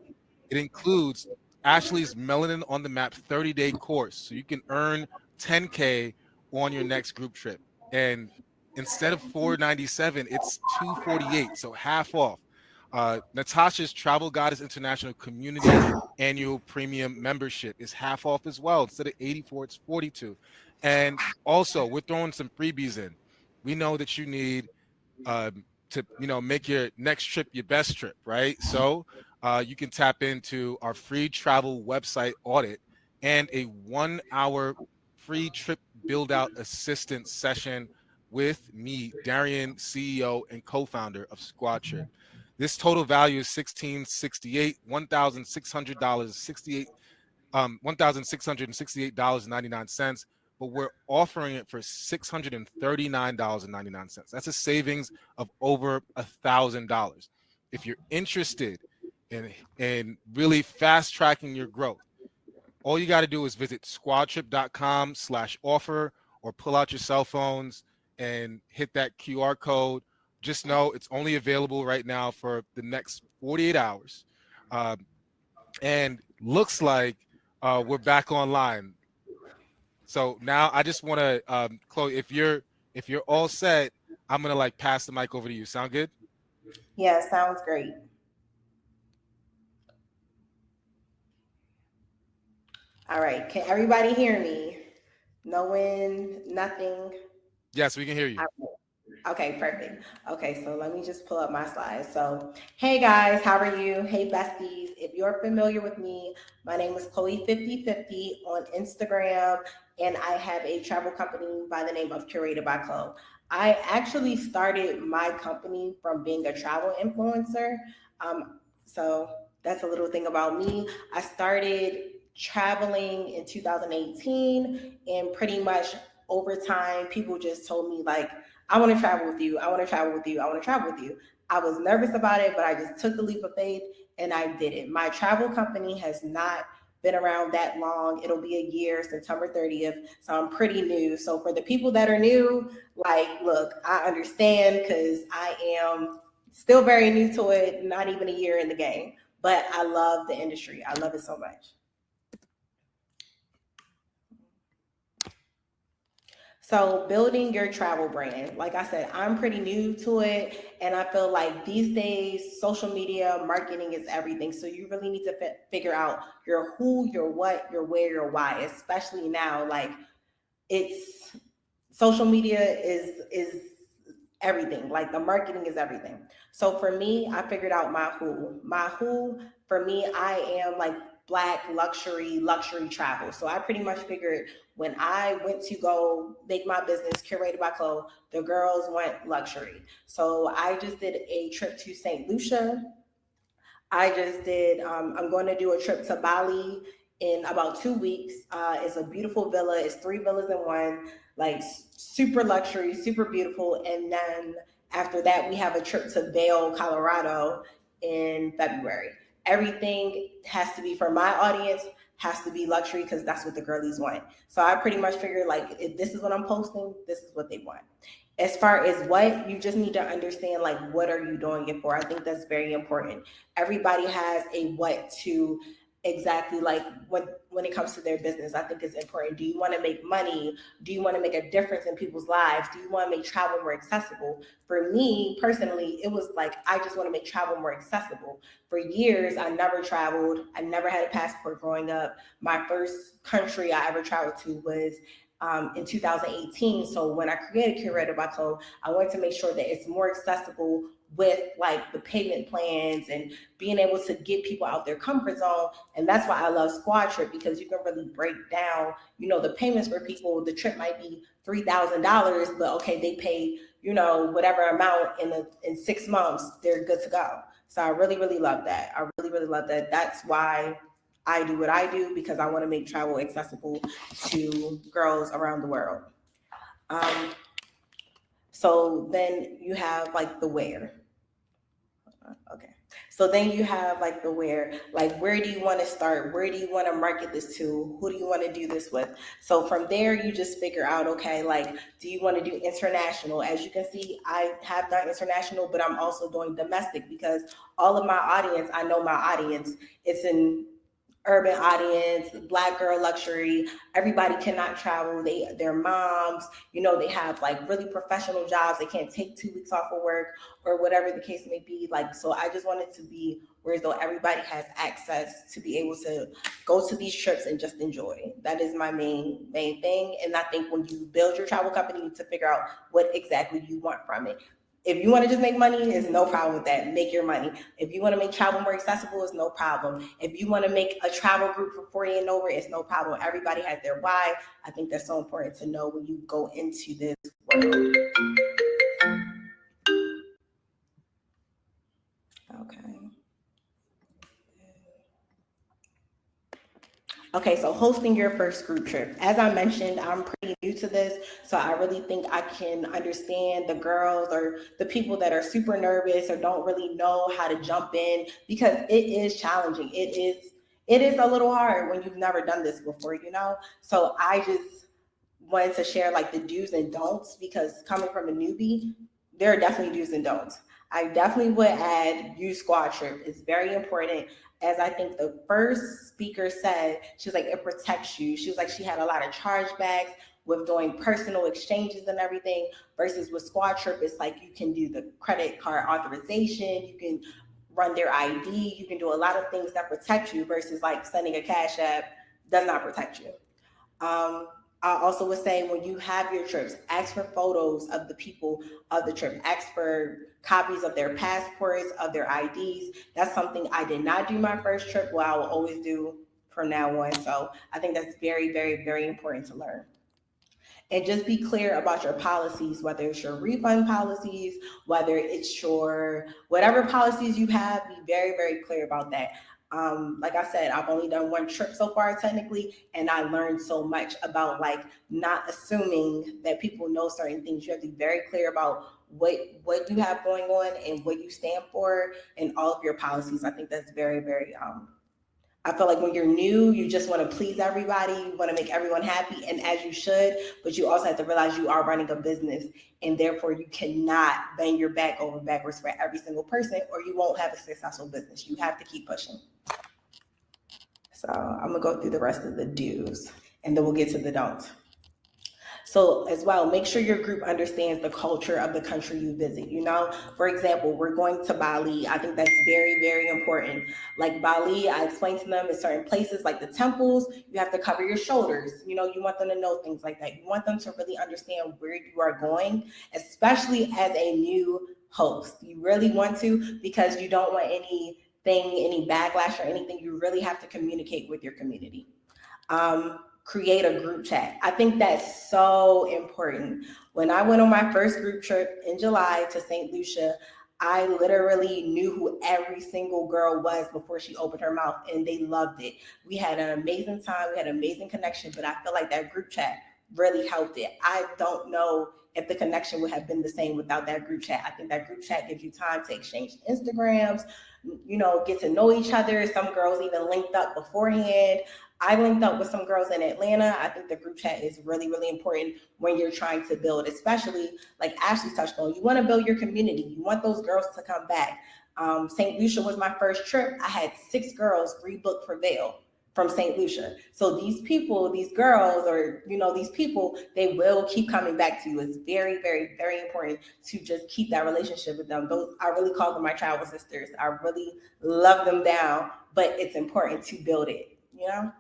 It includes Ashley's Melanin on the Map 30-day course, so you can earn 10K on your next group trip. And instead of $497, it's $248, so half off. Natasha's Travel Goddess International Community annual premium membership is half off as well. Instead of 84, it's 42. And also, we're throwing some freebies in. We know that you need to make your next trip your best trip, right? So you can tap into our free travel website audit and a 1-hour free trip build out assistance session with me, Darrien, CEO and co-founder of SquadTrip. This total value is $1,668, $1,600.68, $1,668.99, but we're offering it for $639.99. That's a savings of over $1,000. If you're interested in really fast tracking your growth, all you got to do is visit squadtrip.com/offer or pull out your cell phones and hit that QR code. Just know it's only available right now for the next 48 hours. And looks like we're back online. So now I just want to, Khloè, if you're all set, I'm gonna pass the mic over to you. Sound good? Yeah, sounds great. All right, can everybody hear me? No wind, nothing. Yes, we can hear you. Okay, perfect. Okay, so let me just pull up my slides. So, hey guys, how are you? Hey besties. If you're familiar with me, my name is Khloè5050 on Instagram, and I have a travel company by the name of Curated by Khlo. I actually started my company from being a travel influencer. So that's a little thing about me. I started traveling in 2018, and pretty much over time, people just told me I want to travel with you. I want to travel with you. I want to travel with you. I was nervous about it, but I just took the leap of faith and I did it. My travel company has not been around that long. It'll be a year, September 30th. So I'm pretty new. So for the people that are new, look, I understand because I am still very new to it, not even a year in the game, but I love the industry. I love it so much. So building your travel brand, like I said, I'm pretty new to it. And I feel like these days, social media marketing is everything. So you really need to figure out your who, your what, your where, your why, especially now. It's social media is everything. Like the marketing is everything. So for me, I figured out my who. My who, for me, I am like Black luxury travel. So I pretty much figured when I went to go make my business Curated by Khlo, the girls want luxury. So I just did a trip to St. Lucia. I just did, I'm going to do a trip to Bali in about 2 weeks. It's a beautiful villa. It's 3 villas in one, like super luxury, super beautiful. And then after that, we have a trip to Vail, Colorado in February. Everything has to be, for my audience, has to be luxury because that's what the girlies want. So I pretty much figured like, if this is what I'm posting, this is what they want. As far as what, you just need to understand like, what are you doing it for? I think that's very important. Everybody has a what to exactly, like when it comes to their business. I think it's important. Do you want to make money? Do you want to make a difference in people's lives? Do you want to make travel more accessible? For me personally, it was like, I just want to make travel more accessible. For years, I never traveled. I never had a passport growing up. My first country I ever traveled to was in 2018. So when I created Curated by Khlo, I wanted to make sure that it's more accessible with like the payment plans and being able to get people out their comfort zone. And that's why I love SquadTrip, because you can really break down, you know, the payments for people. The trip might be $3,000, but okay, they pay, you know, whatever amount in 6 months, they're good to go. So I really, really love that. I really, really love that. That's why I do what I do, because I want to make travel accessible to girls around the world. So then you have like the where. Okay. So then you have like the where, like where do you want to start? Where do you want to market this to? Who do you want to do this with? So from there, you just figure out, okay, like, do you want to do international? As you can see, I have done international, but I'm also doing domestic because all of my audience, I know my audience, it's an urban audience, Black girl luxury. Everybody cannot travel. They're moms, you know, they have like really professional jobs. They can't take 2 weeks off of work or whatever the case may be. Like, so I just wanted to be where as though everybody has access to be able to go to these trips and just enjoy. That is my main thing. And I think when you build your travel company, you need to figure out what exactly you want from it. If you want to just make money, there's no problem with that. Make your money. If you want to make travel more accessible, it's no problem. If you want to make a travel group for 40 and over, it's no problem. Everybody has their why. I think that's so important to know when you go into this world. Okay. Okay, so hosting your first group trip. As I mentioned, I'm pretty new to this, so I really think I can understand the girls or the people that are super nervous or don't really know how to jump in, because it is challenging. It is a little hard when you've never done this before, you know? So I just wanted to share like the do's and don'ts, because coming from a newbie, there are definitely do's and don'ts. I definitely would add use SquadTrip. It's very important. As I think the first speaker said, she was like, it protects you. She was like, she had a lot of chargebacks with doing personal exchanges and everything, versus with SquadTrip, it's like you can do the credit card authorization, you can run their ID, you can do a lot of things that protect you, versus like sending a Cash App does not protect you. I also would say when you have your trips, ask for photos of the people of the trip. Ask for copies of their passports, of their IDs. That's something I did not do my first trip, well, I will always do from now on. So I think that's very, very, very important to learn. And just be clear about your policies, whether it's your refund policies, whether it's your whatever policies you have, be very, very clear about that. Like I said, I've only done one trip so far technically, and I learned so much about like not assuming that people know certain things. You have to be very clear about what you have going on and what you stand for and all of your policies. I think that's very, very I feel like when you're new, you just want to please everybody. You want to make everyone happy, and as you should, but you also have to realize you are running a business, and therefore you cannot bang your back over backwards for every single person, or you won't have a successful business. You have to keep pushing. So I'm gonna go through the rest of the do's, and then we'll get to the don'ts. So as well, make sure your group understands the culture of the country you visit. You know, for example, we're going to Bali. I think that's very, very important. Like Bali, I explained to them in certain places, like the temples, you have to cover your shoulders. You know, you want them to know things like that. You want them to really understand where you are going, especially as a new host. You really want to, because you don't want any backlash or anything. You really have to communicate with your community. Create a group chat. I think that's so important. When I went on my first group trip in July to St. Lucia, I literally knew who every single girl was before she opened her mouth, and they loved it. We had an amazing time. We had an amazing connection, but I feel like that group chat really helped it. I don't know if the connection would have been the same without that group chat. I think that group chat gives you time to exchange Instagrams, you know, get to know each other. Some girls even linked up beforehand. I linked up with some girls in Atlanta. I think the group chat is really, really important when you're trying to build, especially like Ashley touched on. You want to build your community. You want those girls to come back. St. Lucia was my first trip. I had 6 girls rebook for Vail from St. Lucia. So these people, these girls, or, you know, these people, they will keep coming back to you. It's very, very, very important to just keep that relationship with them. Those, I really call them my travel sisters. I really love them down, but it's important to build it, you know?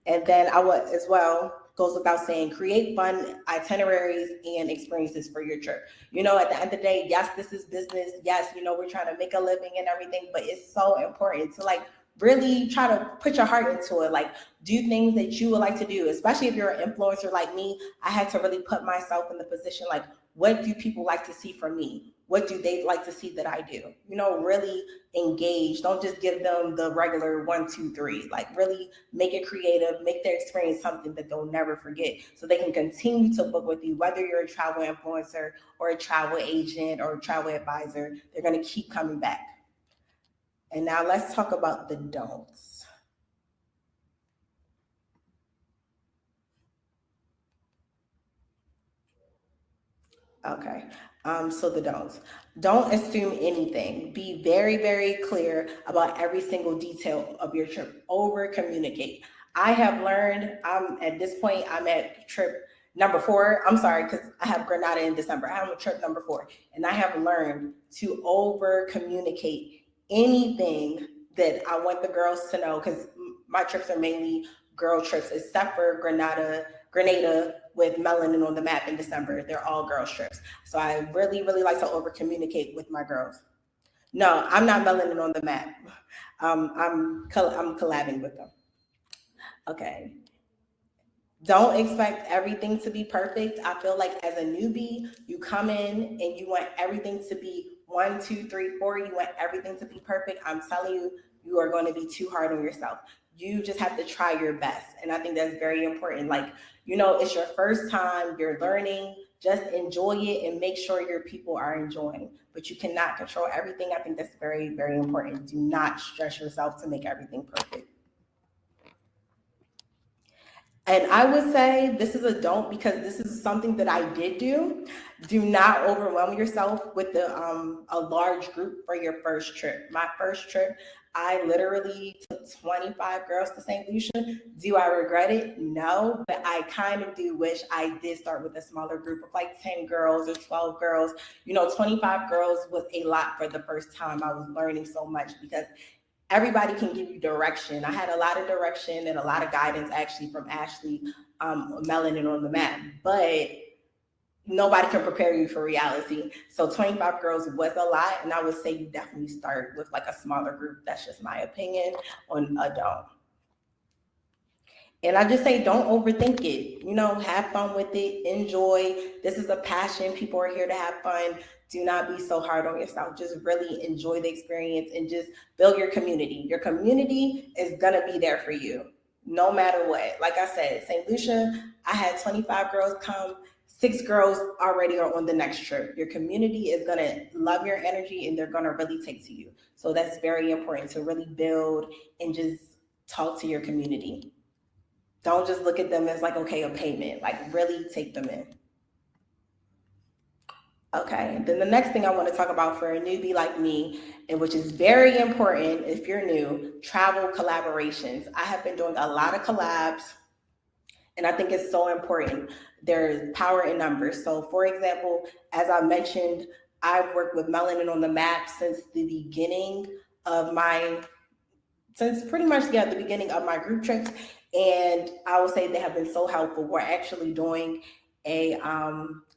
And then I would as well, goes without saying, create fun itineraries and experiences for your trip. You know, at the end of the day, yes, this is business. Yes, you know, we're trying to make a living and everything, but it's so important to like really try to put your heart into it. Like, do things that you would like to do, especially if you're an influencer like me. I had to really put myself in the position, like, what do people like to see from me? What do they like to see that I do? You know, really engage. Don't just give them the regular 1, 2, 3. Like, really make it creative, make their experience something that they'll never forget, so they can continue to book with you, whether you're a travel influencer or a travel agent or a travel advisor. They're going to keep coming back. And now let's talk about the don'ts. Okay, so the don'ts. Don't assume anything. Be very, very clear about every single detail of your trip. Over communicate. I have learned, at this point, I'm at trip number 4. I'm sorry, because I have Grenada in December. I have a trip number 4, and I have learned to over communicate anything that I want the girls to know, because my trips are mainly girl trips, except for Grenada with Melanin on the map in December. They're all girls trips. So I really, really like to over communicate with my girls. No, I'm not Melanin on the map. I'm collabing with them. Okay. Don't expect everything to be perfect. I feel like as a newbie, you come in and you want everything to be 1, 2, 3, 4. You want everything to be perfect. I'm telling you, you are going to be too hard on yourself. You just have to try your best. And I think that's very important. Like, you know, it's your first time, you're learning, just enjoy it and make sure your people are enjoying. But you cannot control everything. I think that's very, very important. Do not stress yourself to make everything perfect. And I would say this is a don't, because this is something that I did do. Do not overwhelm yourself with a large group for your first trip. My first trip, I literally took 25 girls to St. Lucia. Do I regret it? No, but I kind of do wish I did start with a smaller group of like 10 girls or 12 girls. You know, 25 girls was a lot for the first time. I was learning so much, because everybody can give you direction. I had a lot of direction and a lot of guidance actually from Ashley, Melanin on the map, but nobody can prepare you for reality. So 25 girls was a lot, and I would say you definitely start with like a smaller group. That's just my opinion on a don't. And I just say, don't overthink it. You know, have fun with it. Enjoy. This is a passion. People are here to have fun. Do not be so hard on yourself. Just really enjoy the experience and just build your community. Your community is going to be there for you no matter what. Like I said, St. Lucia, I had 25 girls come. 6 girls already are on the next trip. Your community is going to love your energy, and they're going to really take to you. So that's very important, to really build and just talk to your community. Don't just look at them as like, okay, a payment. Like, really take them in. Okay, then the next thing I want to talk about for a newbie like me, and which is very important if you're new, travel collaborations. I have been doing a lot of collabs, And I think it's so important. There's power in numbers. So, for example, as I mentioned, I've worked with Melanin on the map since the beginning of my, since pretty much, yeah, the beginning of my group trips. And I will say they have been so helpful. We're actually doing a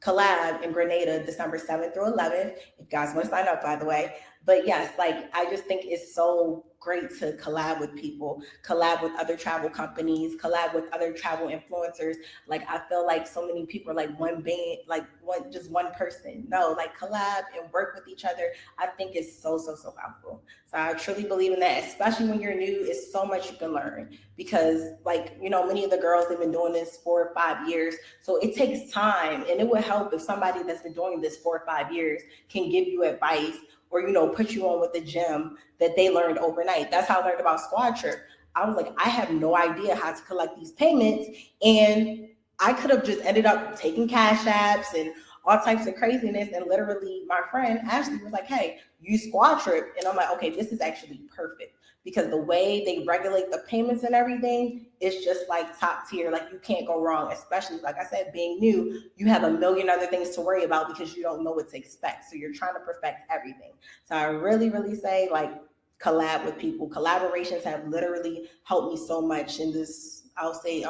collab in Grenada, December 7th through 11th. If you guys want to sign up, by the way. But yes, like I just think it's so great to collab with people, collab with other travel companies, collab with other travel influencers. Like I feel like so many people are like one band, like one just one person. No, like collab and work with each other. I think it's so powerful. So I truly believe in that, especially when you're new. It's so much you can learn because, like, you know, many of the girls have been doing this 4 or 5 years, so it takes time, and it would help if somebody that's been doing this 4 or 5 years can give you advice or, you know, put you on with the gym that they learned overnight. That's how I learned about SquadTrip. I was like, I have no idea how to collect these payments, and I could have just ended up taking cash apps and all types of craziness. And literally, my friend Ashley was like, "Hey, use SquadTrip," and I'm like, "Okay, this is actually perfect." Because the way they regulate the payments and everything is just like top tier. Like you can't go wrong, especially like I said, being new, you have a million other things to worry about because you don't know what to expect. So you're trying to perfect everything. So I really say like collab with people. Collaborations have literally helped me so much in this, I'll say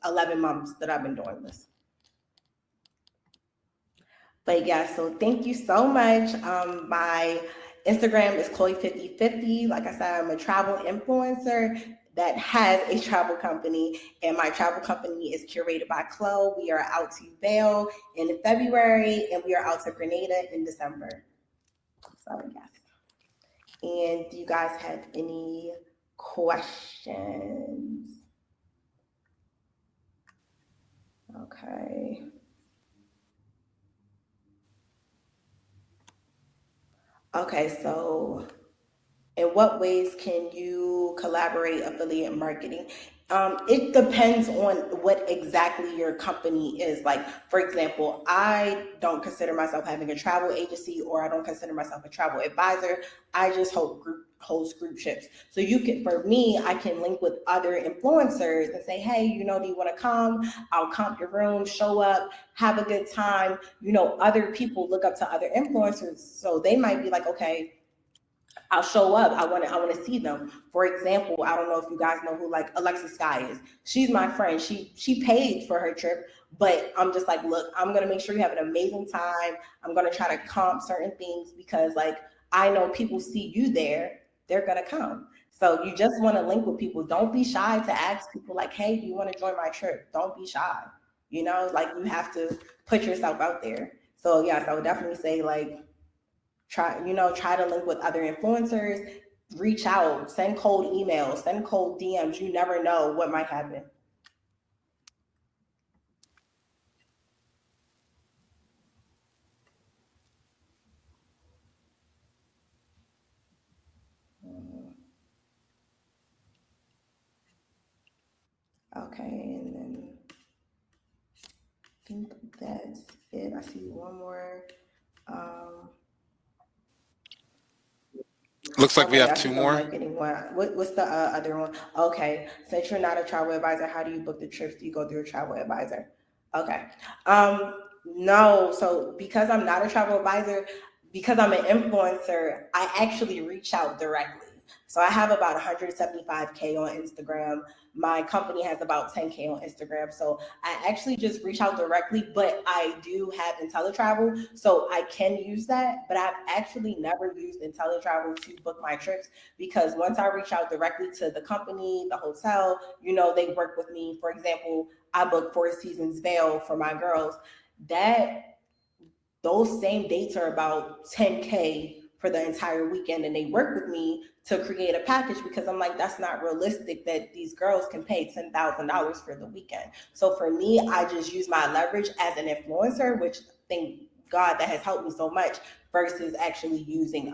11 months that I've been doing this. But yeah, so thank you so much. My Instagram is Khloe5050. Like I said, I'm a travel influencer that has a travel company, and my travel company is Curated by Khlo. We are out to Vail in February, and we are out to Grenada in December. So yes. And do you guys have any questions? Okay. Okay, so in what ways can you collaborate affiliate marketing? It depends on what exactly your company is. Like, for example, I don't consider myself having a travel agency, or I don't consider myself a travel advisor. I just host group trips. So you can, for me, I can link with other influencers and say, hey, you know, do you want to come? I'll comp your room, show up, have a good time. You know, other people look up to other influencers, so they might be like, okay, I'll show up. I want to see them. For example, I don't know if you guys know who like Alexa Sky is. She's my friend. She paid for her trip, but I'm just like, look, I'm gonna make sure you have an amazing time. I'm gonna try to comp certain things because like I know people see you there, they're gonna come. So you just want to link with people. Don't be shy to ask people like, hey, do you want to join my trip? Don't be shy. You know, like you have to put yourself out there. So yes, I would definitely say like try to link with other influencers, reach out, send cold emails, send cold DMs. You never know what might happen. Okay, and then I think that's it. I see one more. Looks like we Okay, have I two think I'm more. like getting one. What's the other one? Okay, since you're not a travel advisor, how do you book the trips? Do you go through a travel advisor? Okay. No. So because I'm not a travel advisor, because I'm an influencer, I actually reach out directly. So I have about 175K on Instagram. My company has about 10K on Instagram. So I actually just reach out directly, but I do have IntelliTravel, so I can use that. But I've actually never used IntelliTravel to book my trips because once I reach out directly to the company, the hotel, you know, they work with me. For example, I booked Four Seasons Vail for my girls. Those same dates are about 10K for the entire weekend, and they work with me to create a package because I'm like, that's not realistic that these girls can pay $10,000 for the weekend. So for me, I just use my leverage as an influencer, which thank God that has helped me so much versus actually using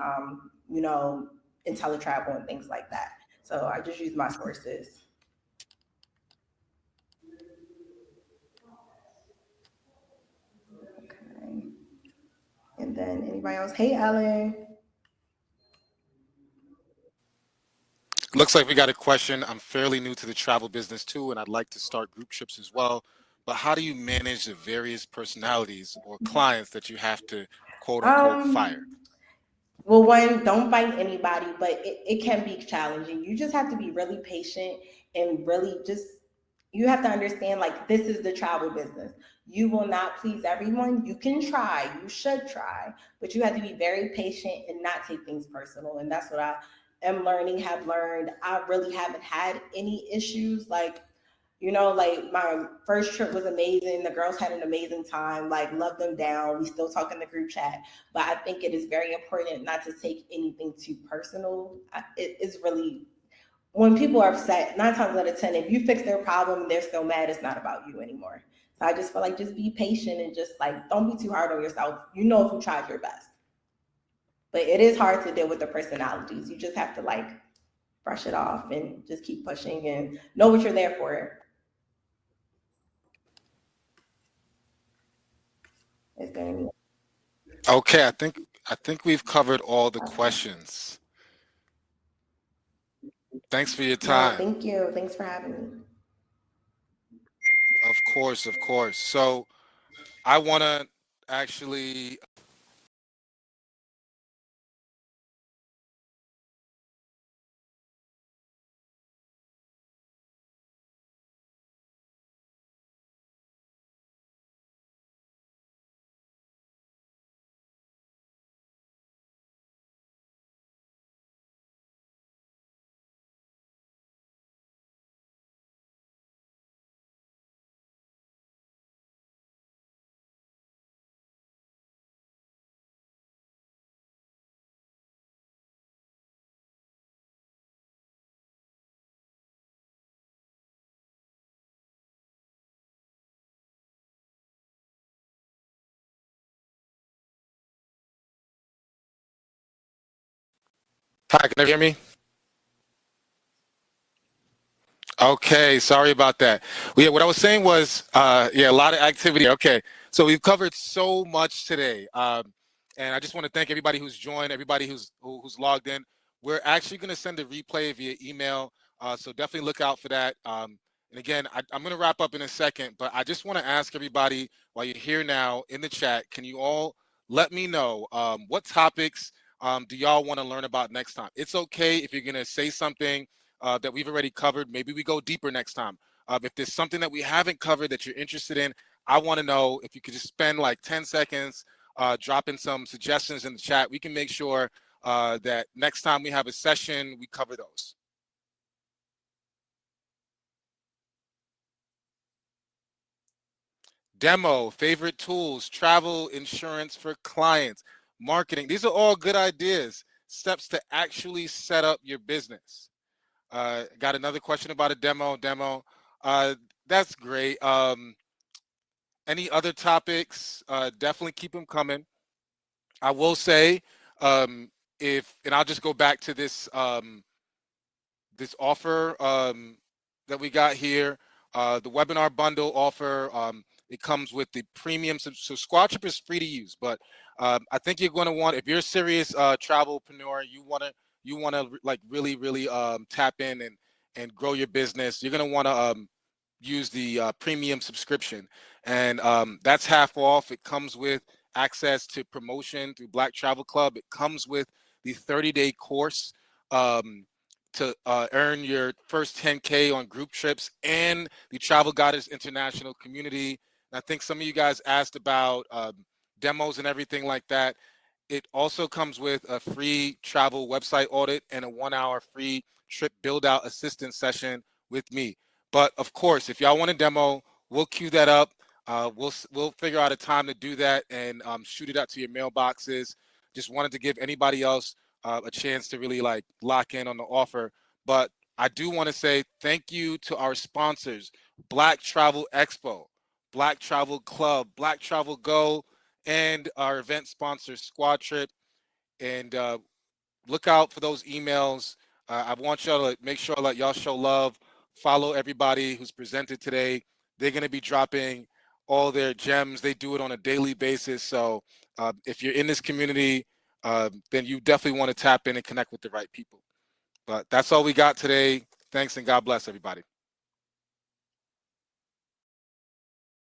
you know, IntelliTravel and things like that. So I just use my sources. Okay. And then anybody else? Hey, Ellen. looks like we got a question. I'm fairly new to the travel business too, and I'd like to start group trips as well. But how do you manage the various personalities or clients that you have to quote unquote fire? Well, one, don't fight anybody, but it can be challenging. You just have to be really patient and really just, you have to understand like this is the travel business. You will not please everyone. You can try, you should try, but you have to be very patient and not take things personal. And that's what I am learning, have learned. I really haven't had any issues. Like, you know, like my first trip was amazing. The girls had an amazing time, like loved them down. We still talk in the group chat. But I think it is very important not to take anything too personal. It is really, when people are upset, 9 times out of 10, if you fix their problem and they're still mad, it's not about you anymore. So I just feel like just be patient and just like, don't be too hard on yourself. You know if you tried your best. But it is hard to deal with the personalities. You just have to like brush it off and just keep pushing and know what you're there for. Is there any? Okay, I think we've covered all the questions. Thanks for your time. No, thank you. Thanks for having me. Of course, of course. So I want to actually Hi, can you hear me? Okay, sorry about that. Well, yeah, what I was saying was, yeah, a lot of activity. Okay, so we've covered so much today, and I just want to thank everybody who's joined, everybody who's logged in. We're actually going to send a replay via email, so definitely look out for that. And again, I'm going to wrap up in a second, but I just want to ask everybody while you're here now in the chat, can you all let me know what topics do y'all want to learn about next time? It's okay if you're going to say something that we've already covered. Maybe we go deeper next time. If there's something that we haven't covered that you're interested in, I want to know if you could just spend like 10 seconds dropping some suggestions in the chat. We can make sure that next time we have a session, we cover those. Demo, favorite tools, travel insurance for clients, marketing. These are all good ideas, steps to actually set up your business. Got another question about a demo. That's great. Any other topics? Definitely keep them coming. I will say, and I'll just go back to this this offer that we got here, the webinar bundle offer. It comes with the premium. So SquadTrip is free to use, but I think you're going to want, if you're a serious travelpreneur, you want to like really tap in and grow your business. You're going to want to use the premium subscription, and that's half off. It comes with access to promotion through Black Travel Club. It comes with the 30-day course to earn your first 10K on group trips and the Travel Goddess International community. And I think some of you guys asked about demos and everything like that. It also comes with a free travel website audit and a 1-hour free trip build out assistance session with me. But of course, if y'all want a demo, we'll queue that up. We'll figure out a time to do that and shoot it out to your mailboxes. Just wanted to give anybody else a chance to really like lock in on the offer. But I do want to say thank you to our sponsors, Black Travel Expo, Black Travel Club, Black Travel Go, and our event sponsor, SquadTrip. And look out for those emails. I want y'all to make sure that y'all show love, follow everybody who's presented today. They're going to be dropping all their gems. They do it on a daily basis. So if you're in this community, then you definitely want to tap in and connect with the right people. But that's all we got today. Thanks and God bless everybody.